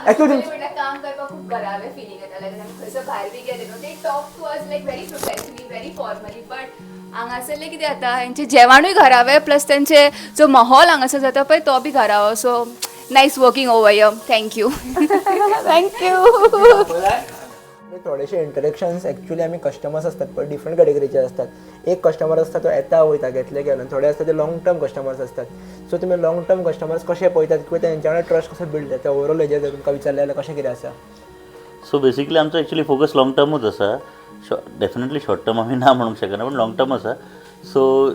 ऍक्च्युली काम करपाक खूप बरावे फिलिंग येता. लायक आमी खंयसर भायर बी गेले न्हू, ते talk to us like very professionally, very formally. But हांगासरले कितें जाता, हेंचे जेवणूय घरावें प्लस तेंचे जो माहोल हांगासर जाता पळय तो बी घरावो. So nice working over here. Thank you. थोडेसे इंटरेक्शन्स ऍक्च्युली आम्ही कस्टमर्स असतात पण डिफरंट कॅटेगरीचे असतात. एक कस्टमर असता तो येता वयता घेतले गेलो, थोडे असतात ते लॉंग टर्म कस्टमर्स असतात. सो तुम्ही लॉंग टर्म कस्टमर्स कसे पळयतात किंवा तेंच्या ट्रस्ट कसो बिल्ड जाता, ओवरऑल हेजेर जर तुमकां विचारलें जाल्यार कशें कितें आसा? सो बेसिकली आमचो एक्चुअली फोकस लॉंग टर्मूच आसा. डेफिनेटली शॉर्ट टर्म आमी ना म्हणूंक शकना, पण लॉंग टर्म आसा. सो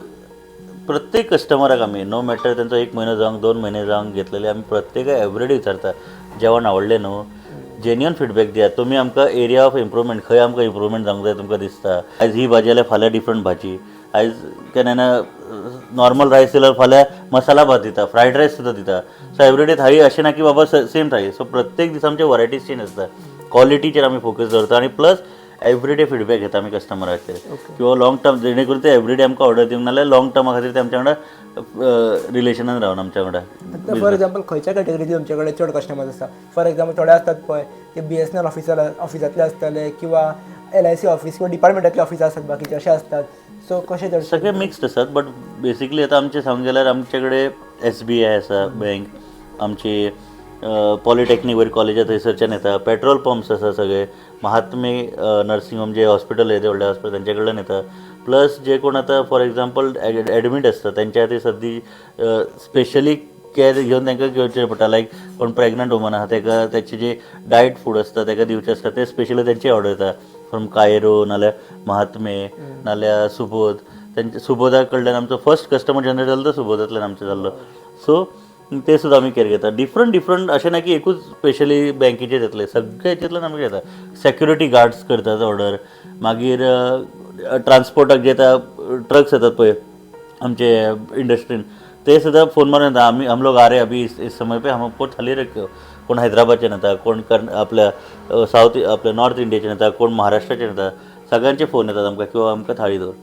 प्रत्येक कस्टमराक आमी नो मॅटर तेंचो 1 म्हयनो जावंक 2 म्हयने जावंक घेतलेले आमी प्रत्येका एवरीडे विचारता जेवण आवडलें न्हू, जेन्युअन फीडबॅक दियात. तुमी आमकां एरिया ऑफ इम्प्रुवमेंट खंय आमकां इम्प्रुवमेंट जावंक जाय तुमकां दिसता. आयज ही भाजी जाल्यार फाल्यां डिफरंट भाजी. आयज केन्ना नॉर्मल रायस दिल्यार फाल्यां मसाला भात दिता, फ्रायड रायस सुद्दां दिता. सो एवरीडे थाळी अशें ना की बाबा सेम थाळी. सो प्रत्येक दिसा आमचे वरायटीज चेंज आसता. क्वॉलिटीचेर आमी फोकस दवरता आणि प्लस एवरीडे फीडबॅक घेता आमी कस्टमराचेर किंवा लॉंग टर्म जेणे करून ते एवरीडे आमकां ऑर्डर दिवंक नाल्यार लॉंग टर्मा खातीर ते आमच्या वांगडा रिलेशनान रावन आमच्या वांगडा. आतां फॉर एक्झाम्पल खंयच्या कॅटेगरीचे तुमचे कडेन चड कस्टमर्स आसता? फॉर एक्झाम्पल थोडे असतात पळय ते BSNL ऑफिसांतले आसतले किंवा LIC ऑफिस किंवा डिपार्टमेंटातले ऑफिसां असतात, बाकीचे अशे असतात. सो कशें चड सगळे मिक्स्ड आसात. बट बेसिकली आतां आमचे सांगूंक गेल्यार आमचे कडेन SBI आसा बँक, आमची पॉलिटेक्नीक वयर कॉलेजां थंयसरच्यान येता. पेट्रोल पंप्स आसा सगळे, महात्मे नर्सिंग होम जे हॉस्पिटल आहे ते व्हडले हॉस्पिटल तेंचे कडल्यान येता. प्लस जे कोण आतां फॉर एक्झाम्पल एडमीट आसता तेंच्या खातीर सद्दी स्पेशली केअर घेवन तांकां घेवचें पडटा. लायक कोण प्रेग्नंट वुमन आहा ताका तेचे जे डायट फूड आसता ताका दिवचें आसता ते स्पेशली तेंची ऑर्डर येता फ्रॉम कायरो नाल्यार महात्मे नाल्यार सुबोध. तेंचे सुबोधा कडल्यान आमचो फर्स्ट कस्टमर जनरेट जालो तो सुबोधांतल्यान आमचो जाल्लो. सो ते सुद्दां आमी केअर घेता. डिफरंट अशें ना की एकूच स्पेशली बँकेचेर येतले, सगळे हेच्यातल्यान आमी घेता. सेक्युरिटी गार्ड्स करतात ऑर्डर. मागीर ट्रान्सपोर्टाक जे येता ट्रक्स येतात पळय आमचे इंडस्ट्रीन ते सुद्दां फोन मारून येता आमी हम लोग आ रहे अभी इस समय पे हमको थाली रखो. कोण हैदराबादच्यान येता, कोण आपल्या साऊथ आपल्या नॉर्थ इंडियाच्यान येता, कोण महाराष्ट्राच्यान येता. सगळ्यांचे फोन येतात आमकां किंवा आमकां थाळी दवर.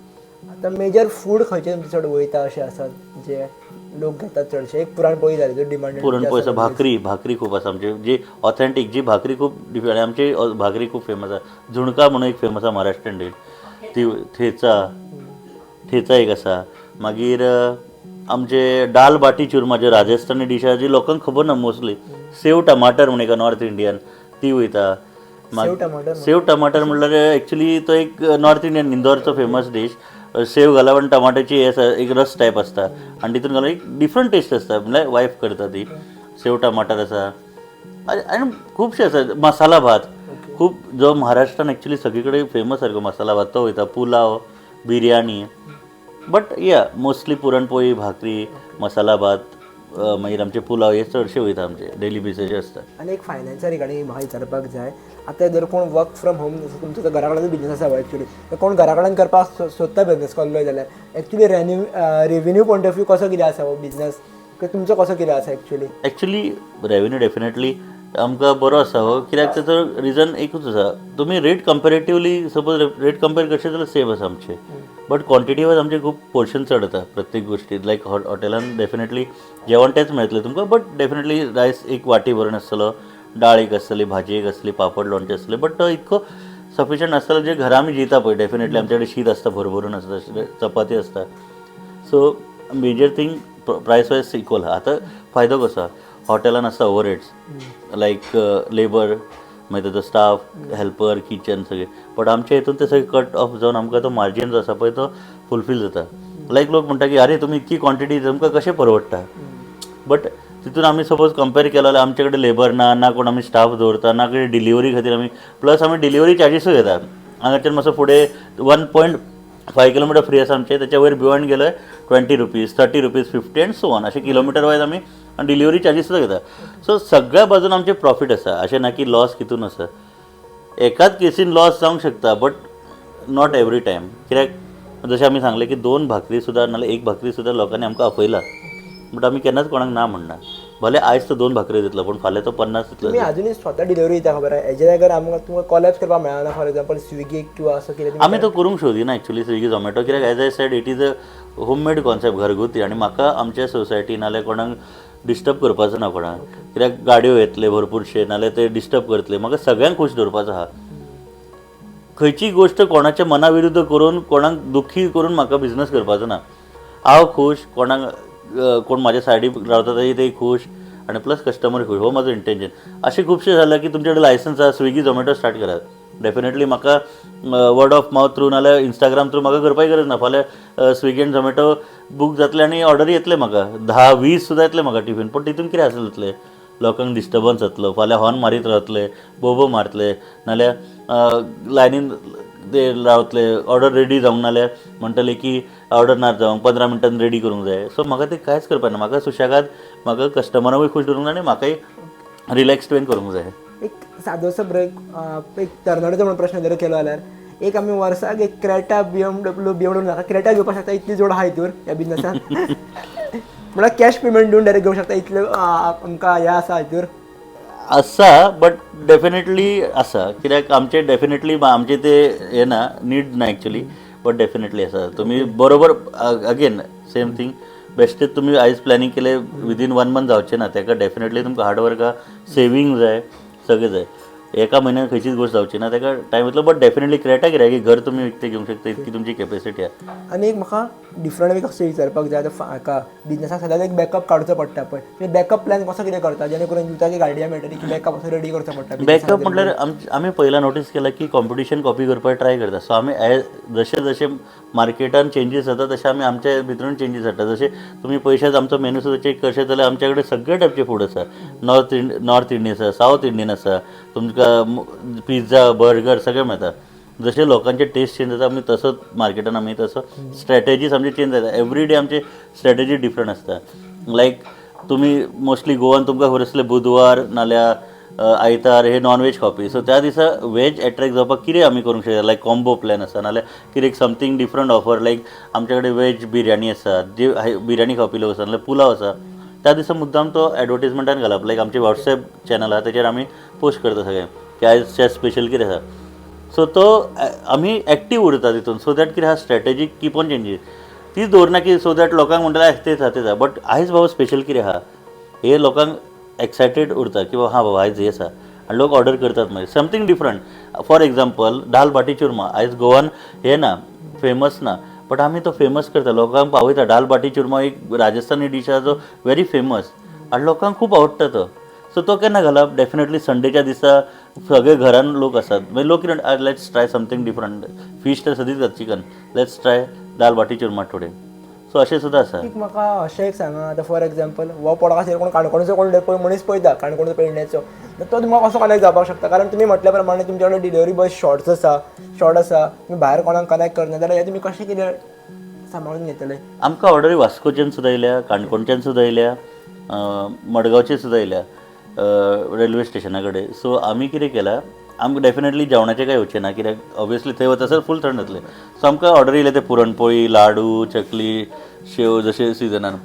आतां मेजर फूड खंयचे तुमचे चड वयता अशें आसात जे लोक घेतात चडशे? एक पुरणपोळी जाली जो डिमांड. पुरणपोळी आसा, भाकरी खूप आसा आमची जी ऑथेंटीक जी भाकरी खूप डिफरंट. आमची भाकरी खूप फेमस आसा. झुणका म्हणून एक फेमस आसा महाराष्ट्रीयन डीश, ती ठेचा एक आसा. मागीर आमचे दाल बाटी चुरमा जे राजस्थानी डीश आसा जी लोकांक खबर ना मोस्टली. सेव टमाटर म्हणून एक नॉर्थ इंडियन ती वयता. सेव टमाटर म्हणल्यार एक्चुली तो एक नॉर्थ इंडियन इंदोरचो फेमस डीश. सेव घालप आनी टमाटाची हे एक रस टायप आसता आनी तितून घालून एक डिफरंट टेस्ट आसता. म्हणल्यार वायफ करता ती. सेव टमाटर आसा आनी खुबशे आसा. मसाला भात खूब जो महाराष्ट्रान एक्चुली सगळे कडेन फेमस सारको मसाला भात तो वयता. पुलाव, बिरयानी. बट या मोस्टली पुरणपोळी, भाकरी, मसाला भात, मागीर आमचे पुलाव हे चडशे वयता आमचे डेली बेसिसचे आसता. आनी एक फायनान्सा रिगार्डींग म्हाका विचारपाक जाय. आतां जर कोण वर्क फ्रॉम होम तुमचो तो घरा कडेन बिजनेस आसा एक्चुली कोण घरा कडेन करपाक सोदता बिजनेस कसलोय जाल्यार actually revenue point of view कसो कितें आसा हो बिजनेस तुमचो कसो कितें आसा एक्चुली रेवेन्यू डेफिनेटली आमकां बरो आसा हो. कित्याक ताचो रिजन एकूच आसा. तुमी rate comparatively suppose rate compare करचे जाल्यार सेम आसा आमचे. बट क्वॉन्टिटी वायज आमचे खूब पोर्शन चड येता प्रत्येक गोश्टीत. लायक हॉटेलान डेफिनेटली जेवण तेंच मेळटलें तुमकां, बट डेफिनेटली रायस एक वाटी भरून आसतलो, डाळ एक आसतली, भाजी एक आसतली, पापड लोणचें आसतलें, बट तो इतको सफिशंट आसतलो जे घरा आमी जेता पळय. डेफिनेटली आमचे कडेन शीत आसता भरभरून आसता, चपाती आसता. सो मेजर थिंग प्रायस वायज इक्वल आहा. आतां फायदो कसो आहा, हॉटेलान आसता ओवरहेड्स लायक लेबर, मागीर ताजो स्टाफ, हेल्पर, किचन सगळें. बट आमच्या हितून ते सगळे कट ऑफ जावन आमकां तो मार्जीन जो आसा पळय तो फुलफील जाता. लायक लोक म्हणटा की आरे तुमी इतकी क्वॉन्टिटी तुमकां कशें परवडटा. बट तितून आमी सपोज कंपेर केलो जाल्यार आमचे कडेन लेबर ना कोण आमी स्टाफ दवरता, ना कडेन डिलिव्हरी खातीर आमी, प्लस आमी डिलिव्हरी चार्जीसूय घेता. हांगाच्यान मातसो फुडें 1.5 किलोमिटर फ्री आसा आमचे, त्याच्या वयर भिवंड गेलो 20 rupees, 30 rupees, 50 and so on अशें किलोमिटर वायज आमी डिलिव्हरी चार्जीस सुद्दां घेता. सो सगळ्या बाजून आमचे प्रॉफीट आसा, अशें ना की लॉस कितून आसा. एकाच केसीन लॉस जावंक शकता बट नॉट एवरी टायम. कित्याक जशें आमी सांगलें की 2 भाकरी सुद्दां नाल्यार 1 भाकरी सुद्दां लोकांनी आमकां आपयला, बट आमी केन्नाच कोणाक ना म्हणना. भले आयज तो 2 भाकरी दितलो पण फाल्यां तो 50 तुम्ही दितलो. अजूनही स्वतः डिलिव्हरी दिता खबर आहे. हेजे जाग्यार आमकां तुमकां कॉलेज करपाक मेळना. फॉर एक्झाम्पल स्विगीक किंवा असं कितें आमी तो करूंक सोदिना एक्चुली स्विगी झोमॅटो, कित्याक as I said it is a homemade concept, घरगुती. आनी म्हाका आमच्या सोसायटीन नाल्यार कोणाक डिस्टर्ब करपाचो ना कोणाक, कित्याक गाडयो येतले भरपूरशे नाल्यार ते डिस्टर्ब करतले. म्हाका सगळ्यांक खूश दवरपाचो आहा. खंयची गोश्ट कोणाच्या मना विरुद्ध करून कोणाक दुख्खी करून म्हाका बिझनस करपाचो ना. हांव खूश, कोणाक कोण म्हाज्या सायडीक रावता तेय खूश, आनी प्लस कस्टमर खूश. हो म्हाजो इंटेंशन. अशें खुबशें जालां की तुमचे कडेन लायसन्स आसा, स्विगी झोमॅटो स्टार्ट करात. डेफिनेटली म्हाका वर्ड ऑफ माउथ थ्रू नाल्यार इंस्टाग्राम थ्रू म्हाका करपाची गरज ना. फाल्यां स्विगी आनी झोमॅटो बूक जातले आनी ऑर्डरी येतले म्हाका 10-20 सुद्दां येतले म्हाका टिफीन. पूण तितून कितें आसलें जातलें, लोकांक डिस्टर्बन्स जातलो. फाल्यां हॉर्न मारीत रावतले, बोबो मारतले, नाल्यार लायनीन ते रावतले, ऑर्डर रेडी जावंक नाल्यार म्हणटले की ऑर्डर ना जावंक 15 मिनटान रेडी करूंक जाय. सो म्हाका ते कांयच करपाक ना. म्हाका सुशेगाद म्हाका कस्टमराकूय खूश दवरूंक जाय आनी म्हाकाय रिलॅक्स तुवें करूंक जाय. एक सादोसो ब्रेक, एक तरणाट्याचो म्हणून प्रश्न जर केलो जाल्यार एक आमी वर्साक एक क्रेटा BMW नाका क्रेटा घेवपाक शकता, इतली जोड आहा हितूर ह्या बिजनसान. म्हळ्यार कॅश पेमेंट दिवन डायरेक्ट घेवंक शकता, इतले आमकां हें आसा हितूर. आसा बट डेफिनेटली आसा, कित्याक आमचे डेफिनेटली आमचे ते हे ना, नीड ना एक्चुली, बट डेफिनेटली आसा. तुमी बरोबर अगेन सेम थिंग, बेश्टेच तुमी आयज प्लॅनिंग केले विदीन 1 मंथ जावचें ना. ताका डेफिनेटली तुमकां हार्डवर्क आहा, सेवींग जाय, सगळें जाय. एका म्हयन्यान खंयचीच गोश्ट जावची ना, ताका टायम वयतलो. बट डेफिनेटली क्रेटा कित्याक की घर तुमी विकते घेवंक शकता, इतकी तुमची कॅपेसिटी आहा. आनी एक म्हाका डिफरंट वे कसो विचारपाक जाय, आतां हाका बिजनसाक सदांच एक बॅकअप काडचो पडटा पळय. तुमी बॅकअप प्लॅन कसो कितें करता जेणे करून दिवचाकी गाडया मेळटली की बॅकअप असो रेडी करचो पडटा. बॅकअप म्हटल्यार आमी पयला नोटीस केला की कॉम्पिटिशन कॉपी करपाक ट्राय करता. सो आमी जशे जशे मार्केटान चेंजीस जाता तशे आमी आमच्या भितरून चेंजीस हाडटा. जशे तुमी पयशेच आमचो मेनू सुद्दां चेक करशे जाल्यार आमच्या कडेन सगळे टायपचे फूड आसा. नॉर्थ इंडियन आसा, सावथ इंडियन आसा, तुमकां पिझ्झा, बर्गर सगळें मेळटा. जशे लोकांचे टेस्ट चेंज जाता आमी तसोच मार्केटान आमी तसो स्ट्रॅटेजीस आमचे चेंज जाता. एवरी डे आमचे स्ट्रॅटेजी डिफरंट आसता. लायक तुमी मोस्टली गोवान तुमकां खबर आसलें बुधवार नाल्यार आयतार हे नॉन व्हेज खावपी. सो त्या दिसा व्हेज एट्रॅक्ट जावपाक कितें आमी करूंक शकता, लायक कॉम्बो प्लॅन आसा नाल्यार कितें समथींग डिफरंट ऑफर. लायक आमच्या कडेन व्हेज बिर्याणी आसा, जे बिर्याणी खावपी लोक आसा नाल्यार पुलाव आसा, त्या दिसा मुद्दाम तो एडवर्टिजमेंटान घालप. लायक आमचे वॉट्सॅप चॅनल आहा तेचेर आमी पोस्ट करता सगळें की आयजच्या स्पेशल कितें आसा. सो तो आमी एक्टीव उरता तितून. सो दॅट कितें आहा स्ट्रॅटेजी कीप ऑन चेंजीस. तीच दवरना की सो दॅट लोकांक म्हणटलें तेच आहा तेच आहा. बट आयज बाबा स्पेशल कितें आहा हे लोकांक एक्सायटेड उरता की बाबा हां बाबा आयज हें आसा आनी लोक ऑर्डर करतात. मागीर समथींग डिफरंट. फॉर एक्झाम्पल दाल बाटी चुरमा आयज गोवान हें ना, फेमस ना, बट आमी तो फेमस करता, लोकांक पावयता. दाल बाटी चुरमा एक राजस्थानी डीश आहा जो व्हेरी फेमस आनी लोकांक खूब आवडटा तो. सो तो केन्ना घालप, डेफिनेटली संडेच्या दिसा सगळे घरान लोक आसात. मागीर लोक कितें let's try something different. Fish तर सदींच जाता chicken, let's try dal baati churma today. So अशें सुद्दां आसा. एक म्हाका अशें एक सांगा, आतां फॉर एक्झाम्पल हो पॉडकास्ट कोण काणकोणचो कोण मनीस पळयता, काणकोणचो पेडण्याचो, तो तुमकां कसो कनेक्ट जावपाक शकता. कारण तुमी म्हटल्या प्रमाणे तुमच्या कडेन डिलिव्हरी बॉय शॉर्ट आसा, तुमी भायर कोणाक कनेक्ट करना जाल्यार हे तुमी कशें कितें सांबाळून घेतले. आमकां ऑर्डरी वास्कोच्यान सुद्दां येयल्या, काणकोणच्यान सुद्दां येयल्या, मडगांवचे सुद्दां येयल्या रेल्वे स्टेशना कडेन. सो आमी कितें केलां, आमकां डेफिनेटली जेवणाचें कांय येवचें ना, कित्याक ऑब्वियसली थंय वता सर फूल थंड जातलें. सो आमकां ऑर्डर येयले ते पुरणपोळी, लाडू, चकली, शेव जशे सिजनान.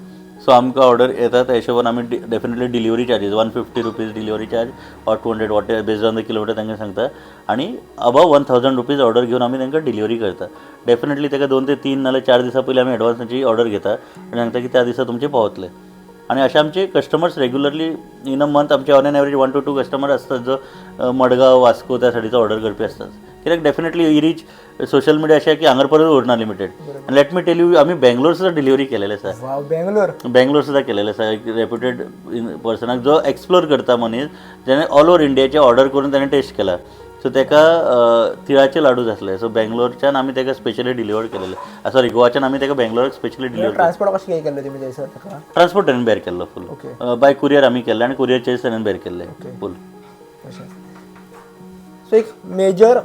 सो आमकां ऑर्डर येता त्या हिशोबान आमी definitely delivery charges 150 rupees delivery charge or 200 what based on the kilometre तांकां सांगता आनी अबाव 1000 रुपीज ऑर्डर घेवन आमी तांकां डिलिव्हरी करता. डेफिनेटली ताका 2 ते 3 नाल्यार 4 दिसां पयलीं आमी एडवान्साची ऑर्डर घेता आनी सांगता की त्या दिसा तुमचे पावतले. आणि असे आमचे customers regularly in a month आमचे on an average 1 to 2 customer असतात जो मडगांव वास्को त्या सायडीचो ऑर्डर करपी असतात. कित्याक definitely E reach social media अशें की हांगर परत उरना लिमिटेड. आनी लेट मी टेल यू आमी बेंगलोर सुद्दां डिलिव्हरी केलेले आसा. वाव, बेंगलोर सुद्दां केलेले आसा. एक रेप्युटेड पर्सनाक जो एक्सप्लोर करता मनीस जेणे ऑल ओवर इंडियाचे ऑर्डर करून ताणें टेस्ट केला. सो ताका तिळाचे लाडू जाय आसले. सो बेंगलोरच्यान आमी ताका स्पेशली डिलिव्हर केलेले. सॉरी, गोवाच्यान आमी ताका बेंगलोराक स्पेशली डिलिव्हर ट्रान्सपोर्ट कशें केल्लें तुमी थंयसर ताका? ट्रान्सपोर्ट ताणें बेर केल्लो फूल. बाय कुरियर आमी केल्ले आनी कुरियर चार्ज ताणें बेर केल्ले फूल. सो एक मेजर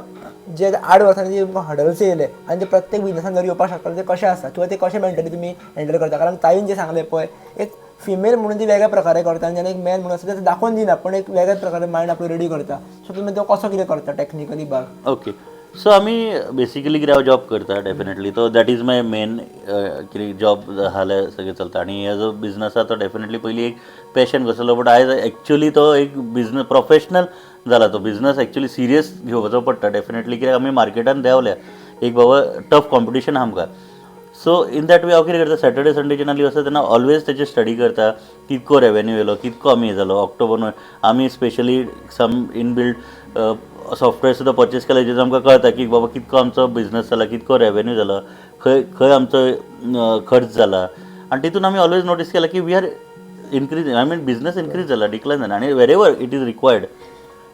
जे 8 वर्सांनी जे तुमकां हडल्स येयले आनी ते प्रत्येक बिजनसान जर येवपाक शकता ते कशें आसा किंवा ते कशें मेंटली तुमी हँडल करता? कारण ताईन जे सांगलें पळय, एक फिमेल म्हणून ती वेगळ्या प्रकारे करता आनी एक मॅन म्हणून आसा ते दाखोवन दिना पण एक वेगळ्याच प्रकारे मायंड आपलो रेडी करता. सो तुमी तो कसो कितें करता टॅक्निकली भाग? ओके, सो आमी बेसिकली कितें हांव जॉब करता डेफिनेटली तो दॅट इज माय मेन कितें जॉब जाल्यार सगळें चलता. आनी हे जो बिजनस आसा तो डेफिनेटली पयलीं एक पॅशन कसलो, बट आयज एक्चुअली तो एक बिजनस प्रोफेशनल जाला. तो बिजनस एक्चुअली सिरियस घेवपाचो पडटा डेफिनेटली. कित्याक आमी मार्केटान देंवल्या एक बाबा टफ कॉम्पिटिशन आमकां. सो इन दॅट वे हांव कितें करता, सॅटर्डे संडे जेन्ना लीव आसता तेन्ना ऑलवेज तेचे स्टडी करता. कितको रेवेन्यू येयलो, कितको आमी जालो ऑक्टोबर. आमी स्पेशली सम इनबिल्ड सॉफ्टवेअर सुद्दां परचेस केला जेजो आमकां कळटा की बाबा कितको आमचो बिजनस जाला, कितको रेवेन्यू जाला, खंय आमचो खर्च जाला. आनी तितून आमी ऑलवेज नोटीस केला की we are increase, I mean business increase जाला, डिक्लायन जाना. आनी where ever it is required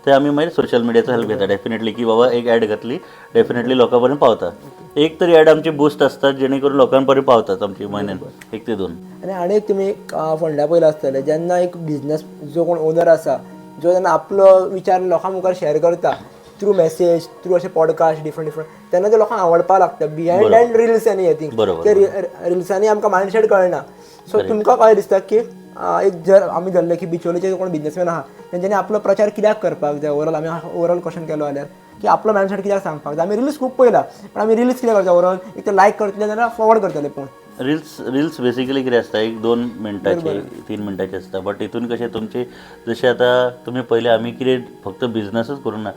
ते आमी मागीर सोशल मिडियाचो हेल्प घेता डेफिनेटली की बाबा एक ॲड घातली डेफिनेटली लोकां पर्यंत पावता. एक तरी ॲड आमची बूस्ट असतात जेणे करून लोकां पर्यंत पावतात आमची म्हयन्यान 1 ते 2. आनी एक तुमी फंडा पयला आसतले जेन्ना एक बिजनस जो कोण ओनर आसा जो जेन्ना आपलो विचार लोकां मुखार शेअर करता थ्रू मेसेज, थ्रू अशे पॉडकास्ट डिफरंट तेन्ना ते लोकांक आवडपाक लागता. बिहायंड एंड रिल्स आनी हे थिंग ते रिल्सांनी आमकां मायंडसेट कळना. सो तुमकां कळ्ळें दिसता की एक जर आमी धरले की बिचोलेचे कोण बिजनसमॅन आहा तेंच्यांनी आपलो प्रचार कित्याक करपाक जाय, ओवरऑल आमी ओवरऑल क्वेश्चन केलो जाल्यार की आपलो मायंडसेट कित्याक सांगपाक जाय. आमी रिल्स खूब पयला पण आमी रिल्स कित्याक करता ओवरऑल? एक तर लायक करतले जाल्यार फॉरवर्ड करतले पूण रील्स बेसिकली कितें आसता 1-2 मिनटाचे 3 मिनटाचे आसता. बट हितून कशें तुमचे जशें आतां तुमी पयलें आमी कितें फक्त बिजनसच करूं ना,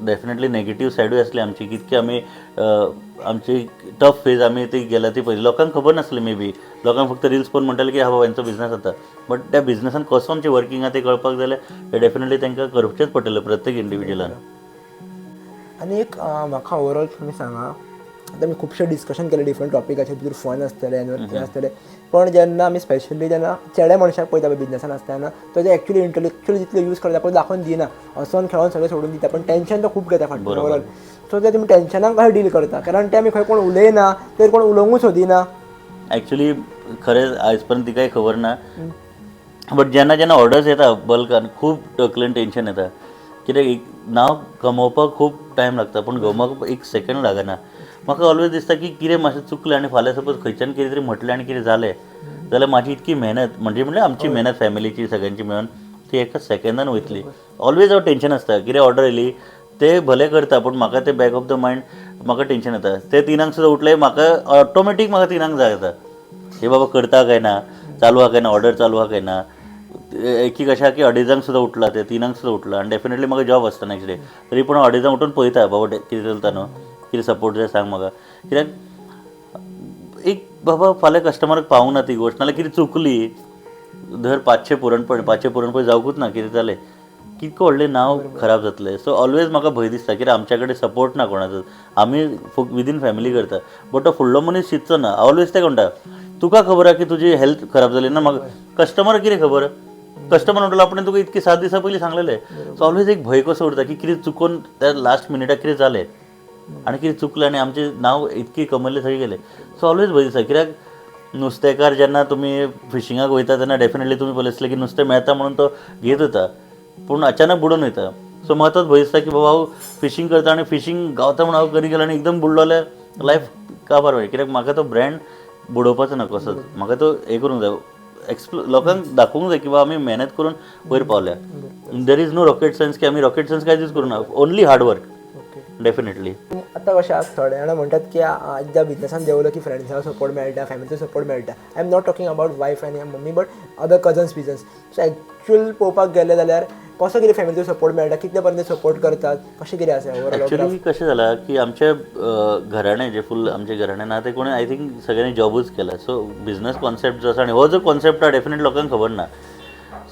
डेफिनेटली नेगेटीव सायडूय आसली आमची. कितके आमी आमची टफ फेज आमी ती गेल्या ती पयली लोकांक खबर नासली. मे बी लोकांक फक्त रिल्स पळोवन म्हणटाले की हा बाबा हेंचो बिजनस जाता. बट त्या बिजनसान कसो आमचें वर्कींग आहा तें कळपाक जाल्यार हें डेफिनेटली तांकां करचेंच पडटलें प्रत्येक इंडिविज्युअलान. आनी एक म्हाका ओवरऑल तुमी सांगा, आतां आमी खुबशे डिस्कशन केले डिफरंट टॉपिकाचेर, भितर फन आसतले हे आसतले, पण जेन्ना आमी स्पेशली जेन्ना चेडे मनशाक पळयता पळय बिजनसान आसतना तो जे एक्चुअली इंटलेक्च्युअली जितले यूज करता पळय दाखोवन दिना, हसोन खेळोन सगळें सोडून दिता, पण टेन्शन तो खूब घेता फाटल्यान ओवरऑल. सो ते तुमी टेन्शनाक कशें डील करता? कारण ते आमी खंय कोण उलयना तर कोण उलोवंकूच सोदिना. एक्चुली खरें आयज पर्यंत तिकाय खबर ना. बट जेन्ना जेन्ना ऑर्डर्स येता बल्कान खूब तकलेन टेन्शन येता. कित्याक एक नांव कमोवपाक खूब टायम लागता पण गमोवपाक 1 सेकंड लागना. म्हाका ऑलवेज दिसता की कितें मातशें चुकलें आनी फाल्यां सपोज खंयच्यान कितें तरी म्हटलें आनी कितें जालें जाल्यार म्हाजी इतकी मेहनत म्हणजे आमची मेहनत फॅमिलीची सगळ्यांची मेळून ती एका सेकंदान वयतली. ऑलवेज हांव टेन्शन आसता कितें ऑर्डर येयली ते भले करता पण म्हाका ते बॅक ऑफ द मायंड म्हाका टेन्शन येता. ते 3 सुद्दां उठले म्हाका ऑटोमॅटीक म्हाका 3 जाय येता हे बाबा करता काय ना, चालू आहा काय ना, ऑर्डर चालू आहा काय ना. एक कशें की 2:30 सुद्दां उठला ते 3 सुद्दां उठला आनी डेफिनेटली म्हाका जॉब आसता नेक्स्ट डे. तरी पूण 2:30 उठून पळयता बाबा कितें चलता न्हू, कितें सपोर्ट जाय सांग म्हाका. कित्याक एक बाबा फाल्यां कस्टमराक पावूंक ना ती गोश्ट नाल्यार कितें चुकली धर 500 पुरणपोळी जावंकूच ना कितें जालें कितको व्हडलें नांव खराब जातलें. सो ऑलवेज म्हाका भंय दिसता कित्याक आमच्या कडेन सपोर्ट ना कोणाचो. आमी विदीन फॅमिली करता बट तो फुडलो मनीस शिकचो ना. ऑलवेज तें म्हणटा तुका खबर आहा की तुजी हेल्थ खराब जाली ना, म्हाका कस्टमराक कितें खबर. कस्टमर म्हणटलो आपण तुका इतके 7 दिसां पयलीं सांगलेलें. सो ऑलवेज एक भंय कसो उरता की कितें चुकून त्या लास्ट मिनिटाक कितें जालें आनी कितें चुकलें आनी आमचें नांव इतकी कमयल्लें थंय गेलें. सो ऑलवेज भंय दिसता कित्याक नुस्तेकार जेन्ना तुमी फिशिंगाक वयता तेन्ना डेफिनेटली तुमी पळयलें आसलें की नुस्तें मेळटा म्हणून तो घेत वता पूण अचानक बुडून वयता. सो म्हाका तोच भंय दिसता की बाबा हांव फिशींग करता आनी फिशींग गावता म्हणून हांव करी गेलो आनी एकदम बुडलो जाल्यार लायफ काबार वयता. कित्याक म्हाका तो ब्रँड बुडोवपाचो ना कसोच. म्हाका तो हें करूंक जाय लोकांक दाखोवंक जाय की बाबा आमी मेहनत करून वयर पावल्या. There is no rocket science की आमी रॉकेट सायन्स कांयच यूज करूं ना, ओन्ली हार्ड वर्क डेफिनेटली. आता कशें आसा थोडे जाणां म्हणटात की एकदा बिजनसान देंवलो की फ्रेंड्सांचो सपोर्ट मेळटा फॅमिलीचो सपोर्ट मेळटा I am not talking about wife आनी mummy but other cousins business so actual पळोवपाक गेले जाल्यार कसो कितें फॅमिलीचो सपोर्ट मेळटा कितले पर्यंत सपोर्ट करतात कशें कितें आसा ओवरऑल ॲक्च्युली कशें जालां की आमचे घराणें जे फूल आमचे घराणें ना ते कोणी आय थिंक सगळ्यांनी जॉबूच केला सो बिझनस कॉन्सेप्ट जो आसा आनी हो जो कॉन्सेप्ट हा डेफिनेट लोकांक खबर ना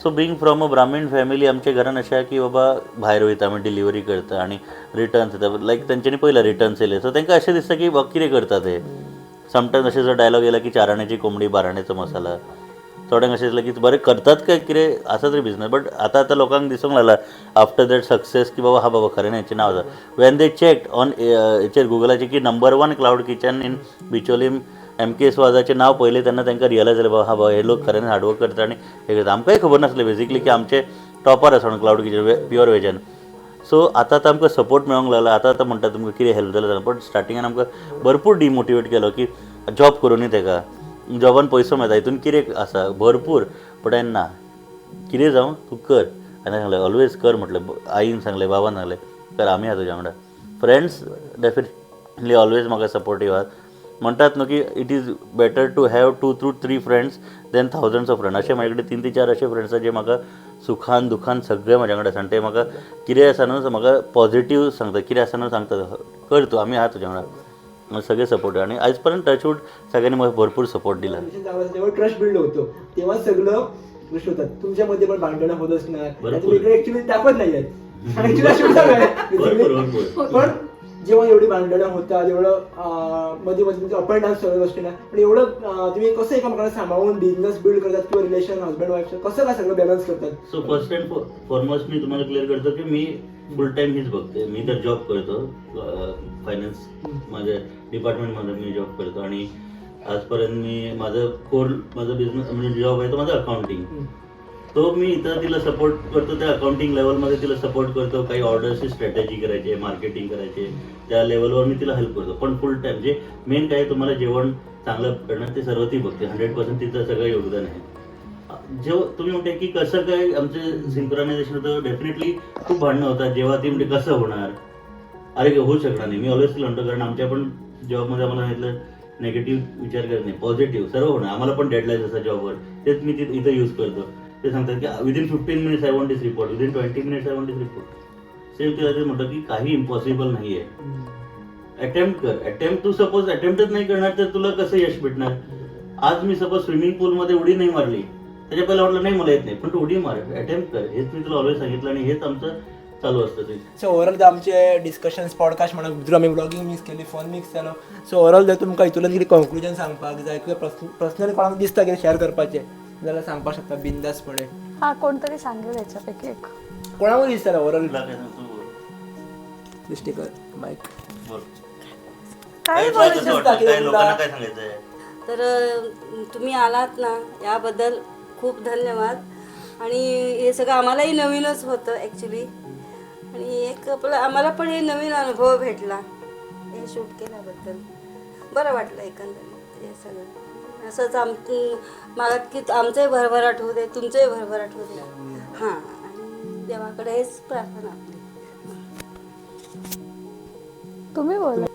so being from a Brahmin family आमच्या घरान अशें आहा की बाबा भायर वयता आमी डिलिव्हरी करता आनी रिटर्न्स येता लायक तेंच्यांनी पयला रिटर्न्स येयले सो तांकां अशें दिसता की कितें करता ते समटायम्स अशें जो डायलॉग येयला की चाराण्याची कोंबडी बाराण्याचो मसाला थोड्यांक अशें दिसलें की बरें करतात काय कितें आसा तरी बिझनस बट आतां लोकांक दिसूंक लागला आफ्टर दॅट सक्सेस की बाबा हा बाबा खरें हेंचें नांव आसा वेन दे चॅक ऑन हेचेर गुगलाचेर की number 1 cloud kitchen in Bicholim MKS वाजाचें नांव पयलें तेन्ना तांकां रियलायज जालें बाबा हा बाबा हे लोक खरें हार्डवर्क करता आनी हे करता आमकांय खबर नासलें बेजिकली की आमचे टॉपर आसा क्लाउड किचन प्युअर वेजान सो आतां आमकां सपोर्ट मेळोंक लागला आतां म्हणटा तुमकां कितें हेल्प जालें जाल्यार पण स्टार्टिंगान आमकां भरपूर डिमोटिवेट केलो की जॉब करूनी ताका जॉबान पयसो मेळटा हितून कितें आसा भरपूर बट हांवें ना कितें जावं तूं कर आनी सांगलें ऑलवेज कर म्हटलें आईन सांगलें बाबान सांगलें कर आमी आहा तुज्या वांगडा फ्रेंड्स डेफिनेटली ऑलवेज म्हाका सपोर्टीव आहात म्हणटात न्हू की it is better to have 2 to 3 friends than thousands of friends अशें म्हाजे कडेन 3 ते 4 अशे फ्रेंड्स आसा जे म्हाका सुखान दुखान सगळे म्हाज्या कडेन आसा आनी ते म्हाका कितें आसा न्हू म्हाका पॉझिटीव सांगता कितें आसा न्हू सांगता कर तूं आमी आहा तुज्या वांगडा सगळे सपोर्ट आणि आयज पर्यंत टचवूड सगळ्यांनी मला भरपूर सपोर्ट दिला तेव्हा ट्रस्ट बिल्ड होतो तेव्हा सगळं गोष्ट होतात तुमच्यामध्ये पण भांडणं होत असणार तुम्ही ऍक्च्युली दाखवत नाही पण जेव्हा एवढी भांडणं होतात एवढं मध्ये मध्ये तुमचं अप अँड डाऊन सगळं गोष्टी ना पण एवढं तुम्ही कसं एकामेकाला सांभाळून बिझनेस बिल्ड करतात किंवा रिलेशन हजबंड वाईफ कसं काय सगळं बॅलन्स करतात सो फर्स्ट अँड फॉरमोस्ट मी तुम्हाला क्लिअर करतो की मी फुल टाइम हीच बघते मी तर जॉब करतो फायनान्स माझ्या डिपार्टमेंटमध्ये मी जॉब करतो आणि आजपर्यंत मी माझं बिझनेस म्हणजे जॉब आहे तो माझा अकाउंटिंग तो मी इथं तिला सपोर्ट करतो त्या अकाउंटिंग लेवलमध्ये तिला सपोर्ट करतो काही ऑर्डर्सची स्ट्रॅटेजी करायची मार्केटिंग करायचे त्या लेवलवर मी तिला हेल्प करतो पण फुल टाइम जे मेन काय तुम्हाला जेवण चांगलं करणं ते सर्व ती बघते 100% तिचं सगळं योगदान आहे जेव्हा तुम्ही म्हणते की कसं काय आमचं सिंक्रोनायझेशन होतं डेफिनेटली खूप भांडणं होतात जेव्हा ती म्हणते कसं होणार अरे होऊ शकणार नाही मी ऑलवेज तिला म्हणतो कारण आमच्या पण जॉबमध्ये आम्हाला सांगितलं नेगेटिव्ह विचार करत नाही पॉझिटिव्ह सर्व होणार आम्हाला पण डेडलाईन असतात जॉबवर तेच मी इथं यूज करतो ते सांगतात की within 15 minutes I want this report within 20 minutes I want this report same तिला ते म्हणतो की काही इम्पॉसिबल नाही आहे अटेम्प्ट कर अटेम्प्ट तू सपोज अटेम्प्टच नाही करणार तर तुला कसं यश भेटणार आज मी सपोज स्विमिंग पूलमध्ये उडी नाही मारली त्याच्या पहिला वाटलं नाही मला येत नाही पण तू उडी मार अटेम्प्ट कर हेच मी तुला ऑलवेज सांगितलं आणि हेच आमचं चालू असतं ते सो ओवरऑल आमचे डिस्कशन्स पॉडकास्ट म्हणून भितर आमी ब्लॉगिंग मिक्स केली फोन मिक्स जालो सो ओवरऑल जर तुमकां हितूंतल्यान कितें कंक्लुजन सांगपाक जाय किंवा पर्सनली कोणाक दिसता कितें शेअर करपाचें जाल्यार सांगपाक शकता बिंदासपणे हा कोणतरी सांगेल याच्यापैकी एक कोणाकूय दिसता ओवरऑल तुला काय सांगतो दृष्टीकर माईक काय काय लोकांना काय सांगायचं आहे तर तुम्ही आलात ना याबद्दल खूप धन्यवाद आणि हे सगळं आम्हालाही नवीनच होतं ॲक्च्युली आणि एक आपलं आम्हाला पण हे नवीन अनुभव भेटला हे शूट केल्याबद्दल बरं वाटलं एकंदरीत हे सगळं असंच मला की आमचंही भरभराट होऊ दे तुमचंही भरभराट होऊ दे हां आणि देवाकडे हेच प्रार्थना आपली तुम्ही बोला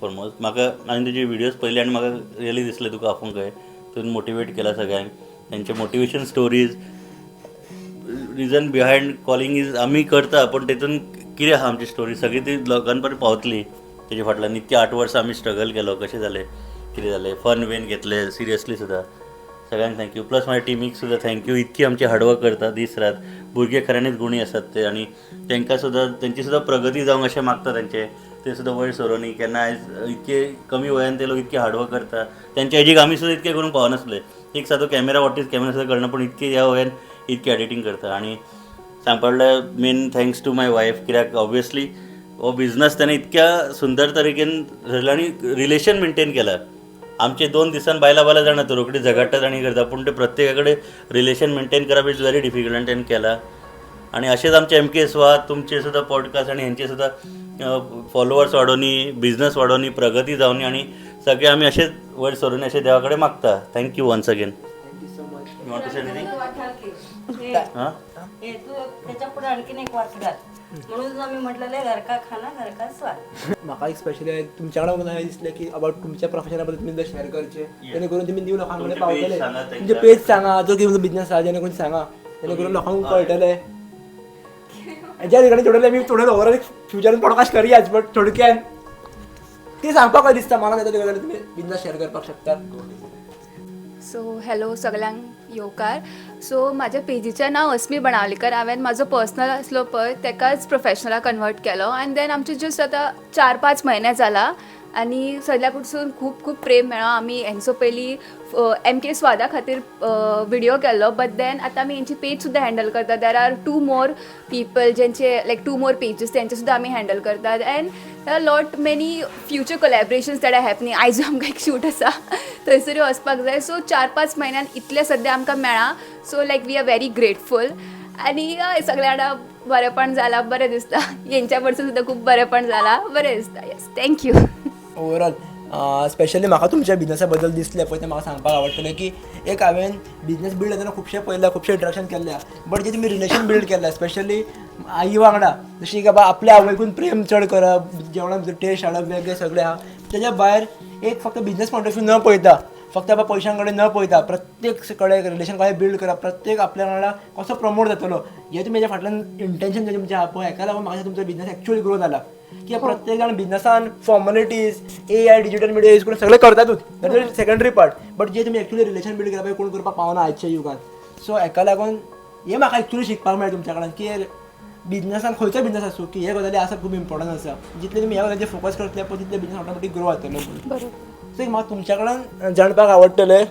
फॉरमोस्ट म्हाका हांवें तुजे व्हिडियोज पयले आनी म्हाका रियली दिसलें तुका आपूण कळ्ळें तुवें मोटिवेट केला सगळ्यांक तेंचे motivation stories reason behind calling is आमी करता पण तेतून कितें आहा आमची स्टोरी सगळी ती लोकां पर्यंत पावतली तेजे फाटल्यान नित्य 8 वर्सां आमी स्ट्रगल केलो कशें जालें कितें जालें फन वेन घेतले सिरियसली सुद्दां सगळ्यांक थँक्यू प्लस म्हाज्या टीमीक सुद्दां थँक्यू इतकी आमची हार्डवर्क करता दीस रात भुरगे खऱ्यांनीच गुणी आसात ते आनी तांकां सुद्दां तेंची सुद्दां प्रगती जावंक अशें मागता ते सुद्दां वयर सरोनी केन्ना आयज इतके कमी वयान ते लोक इतके हार्डवर्क करता तेंच्या एजीक आमी सुद्दां इतके करूंक पावनासले एक सादो कॅमेरा वॉट इज कॅमेरा सुद्दां कळना पूण इतके ह्या वयान इतके एडिटींग करता आनी सांगपा म्हणल्यार main thanks to my wife कित्याक ऑब्वियसली हो बिझनस ताणें इतक्या सुंदर तरेकेन धरला आनी रिलेशन मेंटेन केला आमचे 2 दिसान बायला जाणा तो रोखडी झगडटात आनी करता पूण ते प्रत्येका कडेन रिलेशन मेंटेन करप इज व्हेरी डिफिकल्ट आनी तेणें केला आनी अशेंच आमचे MKS वाद तुमचे सुद्दां पॉडकास्ट आनी हेंचे सुद्दां फॉलोवर्स वाडोवनी बिझनस वाडोवनी प्रगती जावनी आनी सगळे आमी अशेंच वयर सरून अशें देवा कडेन मागता thank you once again thank you so much You want to say anything? तू वाचाल की? हा? हे तू त्याच्या पुढे आणखीन एक वाक्य घाल. म्हणून आम्ही म्हटलेलं घर का खाना घर का स्वाद. म्हाका एक स्पेशली तुमच्याकडे मला हे दिसलं की अबाउट तुमच्या प्रोफेशनाबद्दल तुम्ही शेअर करचे जेणेकरून तुम्ही न्यू लोकांकडे तुमचे पावतले page सांगा, तुमचे पेज सांगा जो की बिझनेस आहे जेणेकरून सांगा जेणेकरून लोकांक कळटले ज्या ठिकाणी थोडे मी थोडं ओव्हरऑल फ्युचरान पॉडकास्ट करूयाच बट थोडक्यान ते सांगपाक काय दिसता मला नाही तर तुम्ही बिझनेस शेअर करपाक शकता. सो हॅलो सगळ्यांक येवकार. सो म्हाज्या पेजीचें नांव अस्मी बनावलीकर. हांवें म्हाजो पर्सनल आसलो पळय तेकाच प्रोफेशनलाक कन्वर्ट केलो आनी देन आमचे जस्ट आतां 4-5 म्हयने जाला आनी सगल्या कडसून खूब खूब प्रेम मेळ्ळो. आमी हेंचो पयलीं MK स्वादा खातीर विडियो केल्लो बट देन आतां आमी हेंची पेज सुद्दां हँडल करता. देर आर 2 more people जेंचे लायक 2 more पेजीस तेंचे सुद्दां आमी हँडल करतात and lot many future collaborations that are happening. आयज आमकां एक शूट आसा थंयसरूय वचपाक जाय. सो 4-5 म्हयन्यान इतलें सद्या आमकां मेळ्ळा. So like we are very grateful आनी सगळ्या वांगडा बरेंपण जालां बरें दिसता. हेंच्या कडसून सुद्दां खूब बरेंपण जालां बरें दिसता. Yes thank you. ओवरऑल स्पेशली म्हाका तुमच्या बिझनेसा बद्दल दिसलें पळय तें म्हाका सांगपाक आवडटलें की एक हांवें बिझनेस बिल्ड करतना खुबशे पळयल्या खुबशे इंट्रॅक्शन केल्ल्या बट जे तुमी रिलेशन बिल्ड केल्या स्पेशली आई वांगडा जशी की बाबा आपल्या आवयकून प्रेम चड करप जेवणाक भितर टेस्ट हाडप वेगळें सगळें आहा तेज्या भायर एक फक्त बिझनेस पॉयंट ऑफ व्यू न पळयता फक्त बाबा पयशां कडेन न पळयता प्रत्येक कडेन रिलेशन कशें बिल्ड करप प्रत्येक आपल्या वांगडा कसो प्रमोट जातलो हे तुमी हेच्या फाटल्यान इंटेंशन जें तुमचें आहा पळय हेका लागून म्हाका तुमचो बिझनेस एक्चुअली ग्रो जाला की प्रत्येक जाण बिझनेसान formalities AI digital media use करून सगळें करतातूच that is secondary part but जे तुमी एक्चुअली रिलेशन बिल्ड करपाक कोण करपाक पावना आजच्या युगांत सो हेका लागून हे म्हाका एक्चुअली शिकपाक मेळ्ळें तुमच्या कडल्यान की बिझनेसान खंयचो बिझनेस आसूं की हे गजाली आसा खूब इम्पॉर्टंट आसा जितले तुमी ह्या गजालीचेर फोकस करतले पळय तितले बिझनेस ऑटोमॅटीक ग्रो जातलो बरोबर. सो एक म्हाका तुमच्या कडल्यान जाणपाक आवडटलें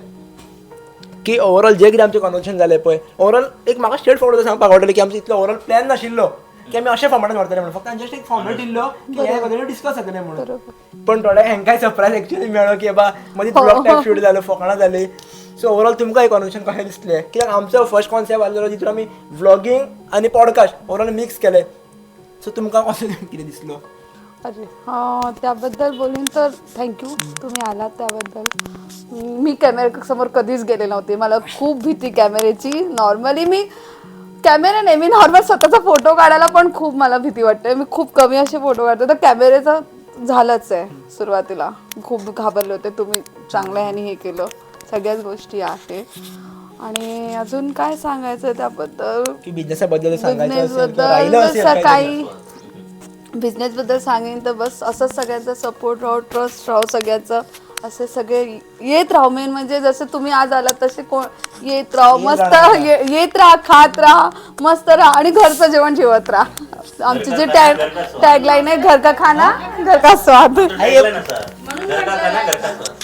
की ओवरऑल जे कितें आमचें कन्वर्सेशन जालें पळय ओवरऑल एक म्हाका स्ट्रेट फॉरवर्ड सांगपाक आवडटलें की आमचो इतलो ओवरऑल प्लॅन नाशिल्लो की आमी अशें फॉर्मेटान व्हरतले म्हणून फक्त जस्ट एक फॉर्मेट दिल्लो की ह्या गजाली डिस्कस जातले म्हणून पण थोड्या हेंकाय सरप्रायज एक्चुअली मेळ्ळो की बाबा मदीं ब्लॉग टायप शूट जालो फकाणां जाली सो ओवरऑल तुमकां एक कन्वर्सेशन कशें दिसलें कित्याक आमचो फर्स्ट कॉन्सेप्ट आसलेलो जितून आमी व्लॉगींग आनी पॉडकास्ट ओवरऑल मिक्स केलें सो तुमकां कसो कितें दिसलो. अरे त्याबद्दल बोलून तर थँक्यू तुम्ही आलात त्याबद्दल. मी कॅमेऱ्यासमोर कधीच गेले नव्हते. मला खूप भीती कॅमेऱ्याची. नॉर्मली मी कॅमेरा नाही मी नॉर्मल स्वतःचा फोटो काढायला पण खूप मला भीती वाटते. मी खूप कमी असे फोटो काढते तर कॅमेऱ्याचं झालंच आहे सुरुवातीला. खूप घाबरले होते. तुम्ही चांगलं ह्यानी हे केलं सगळ्याच गोष्टी आहे. आणि अजून काय सांगायचं त्याबद्दल की बिझनेसबद्दल सांगायचं असेल किंवा बिझनेसबद्दल राहिलं असेल जसं काही काही बिझनेसबद्दल सांगेन तर बस असंच सगळ्यांचा सपोर्ट राहो ट्रस्ट राहो सगळ्याचं असे सगळे येत राहो. मेन म्हणजे जसं तुम्ही आज आलात तसे कोण येत राहो मस्त येत राहा खात राहा मस्त राहा आणि घरचं जेवण जेवत राहा. आमची जे टॅगलाईन आहे घर का खाना घर का स्वाद. ऐकलं ना सर? घर का खाना घर का स्वाद.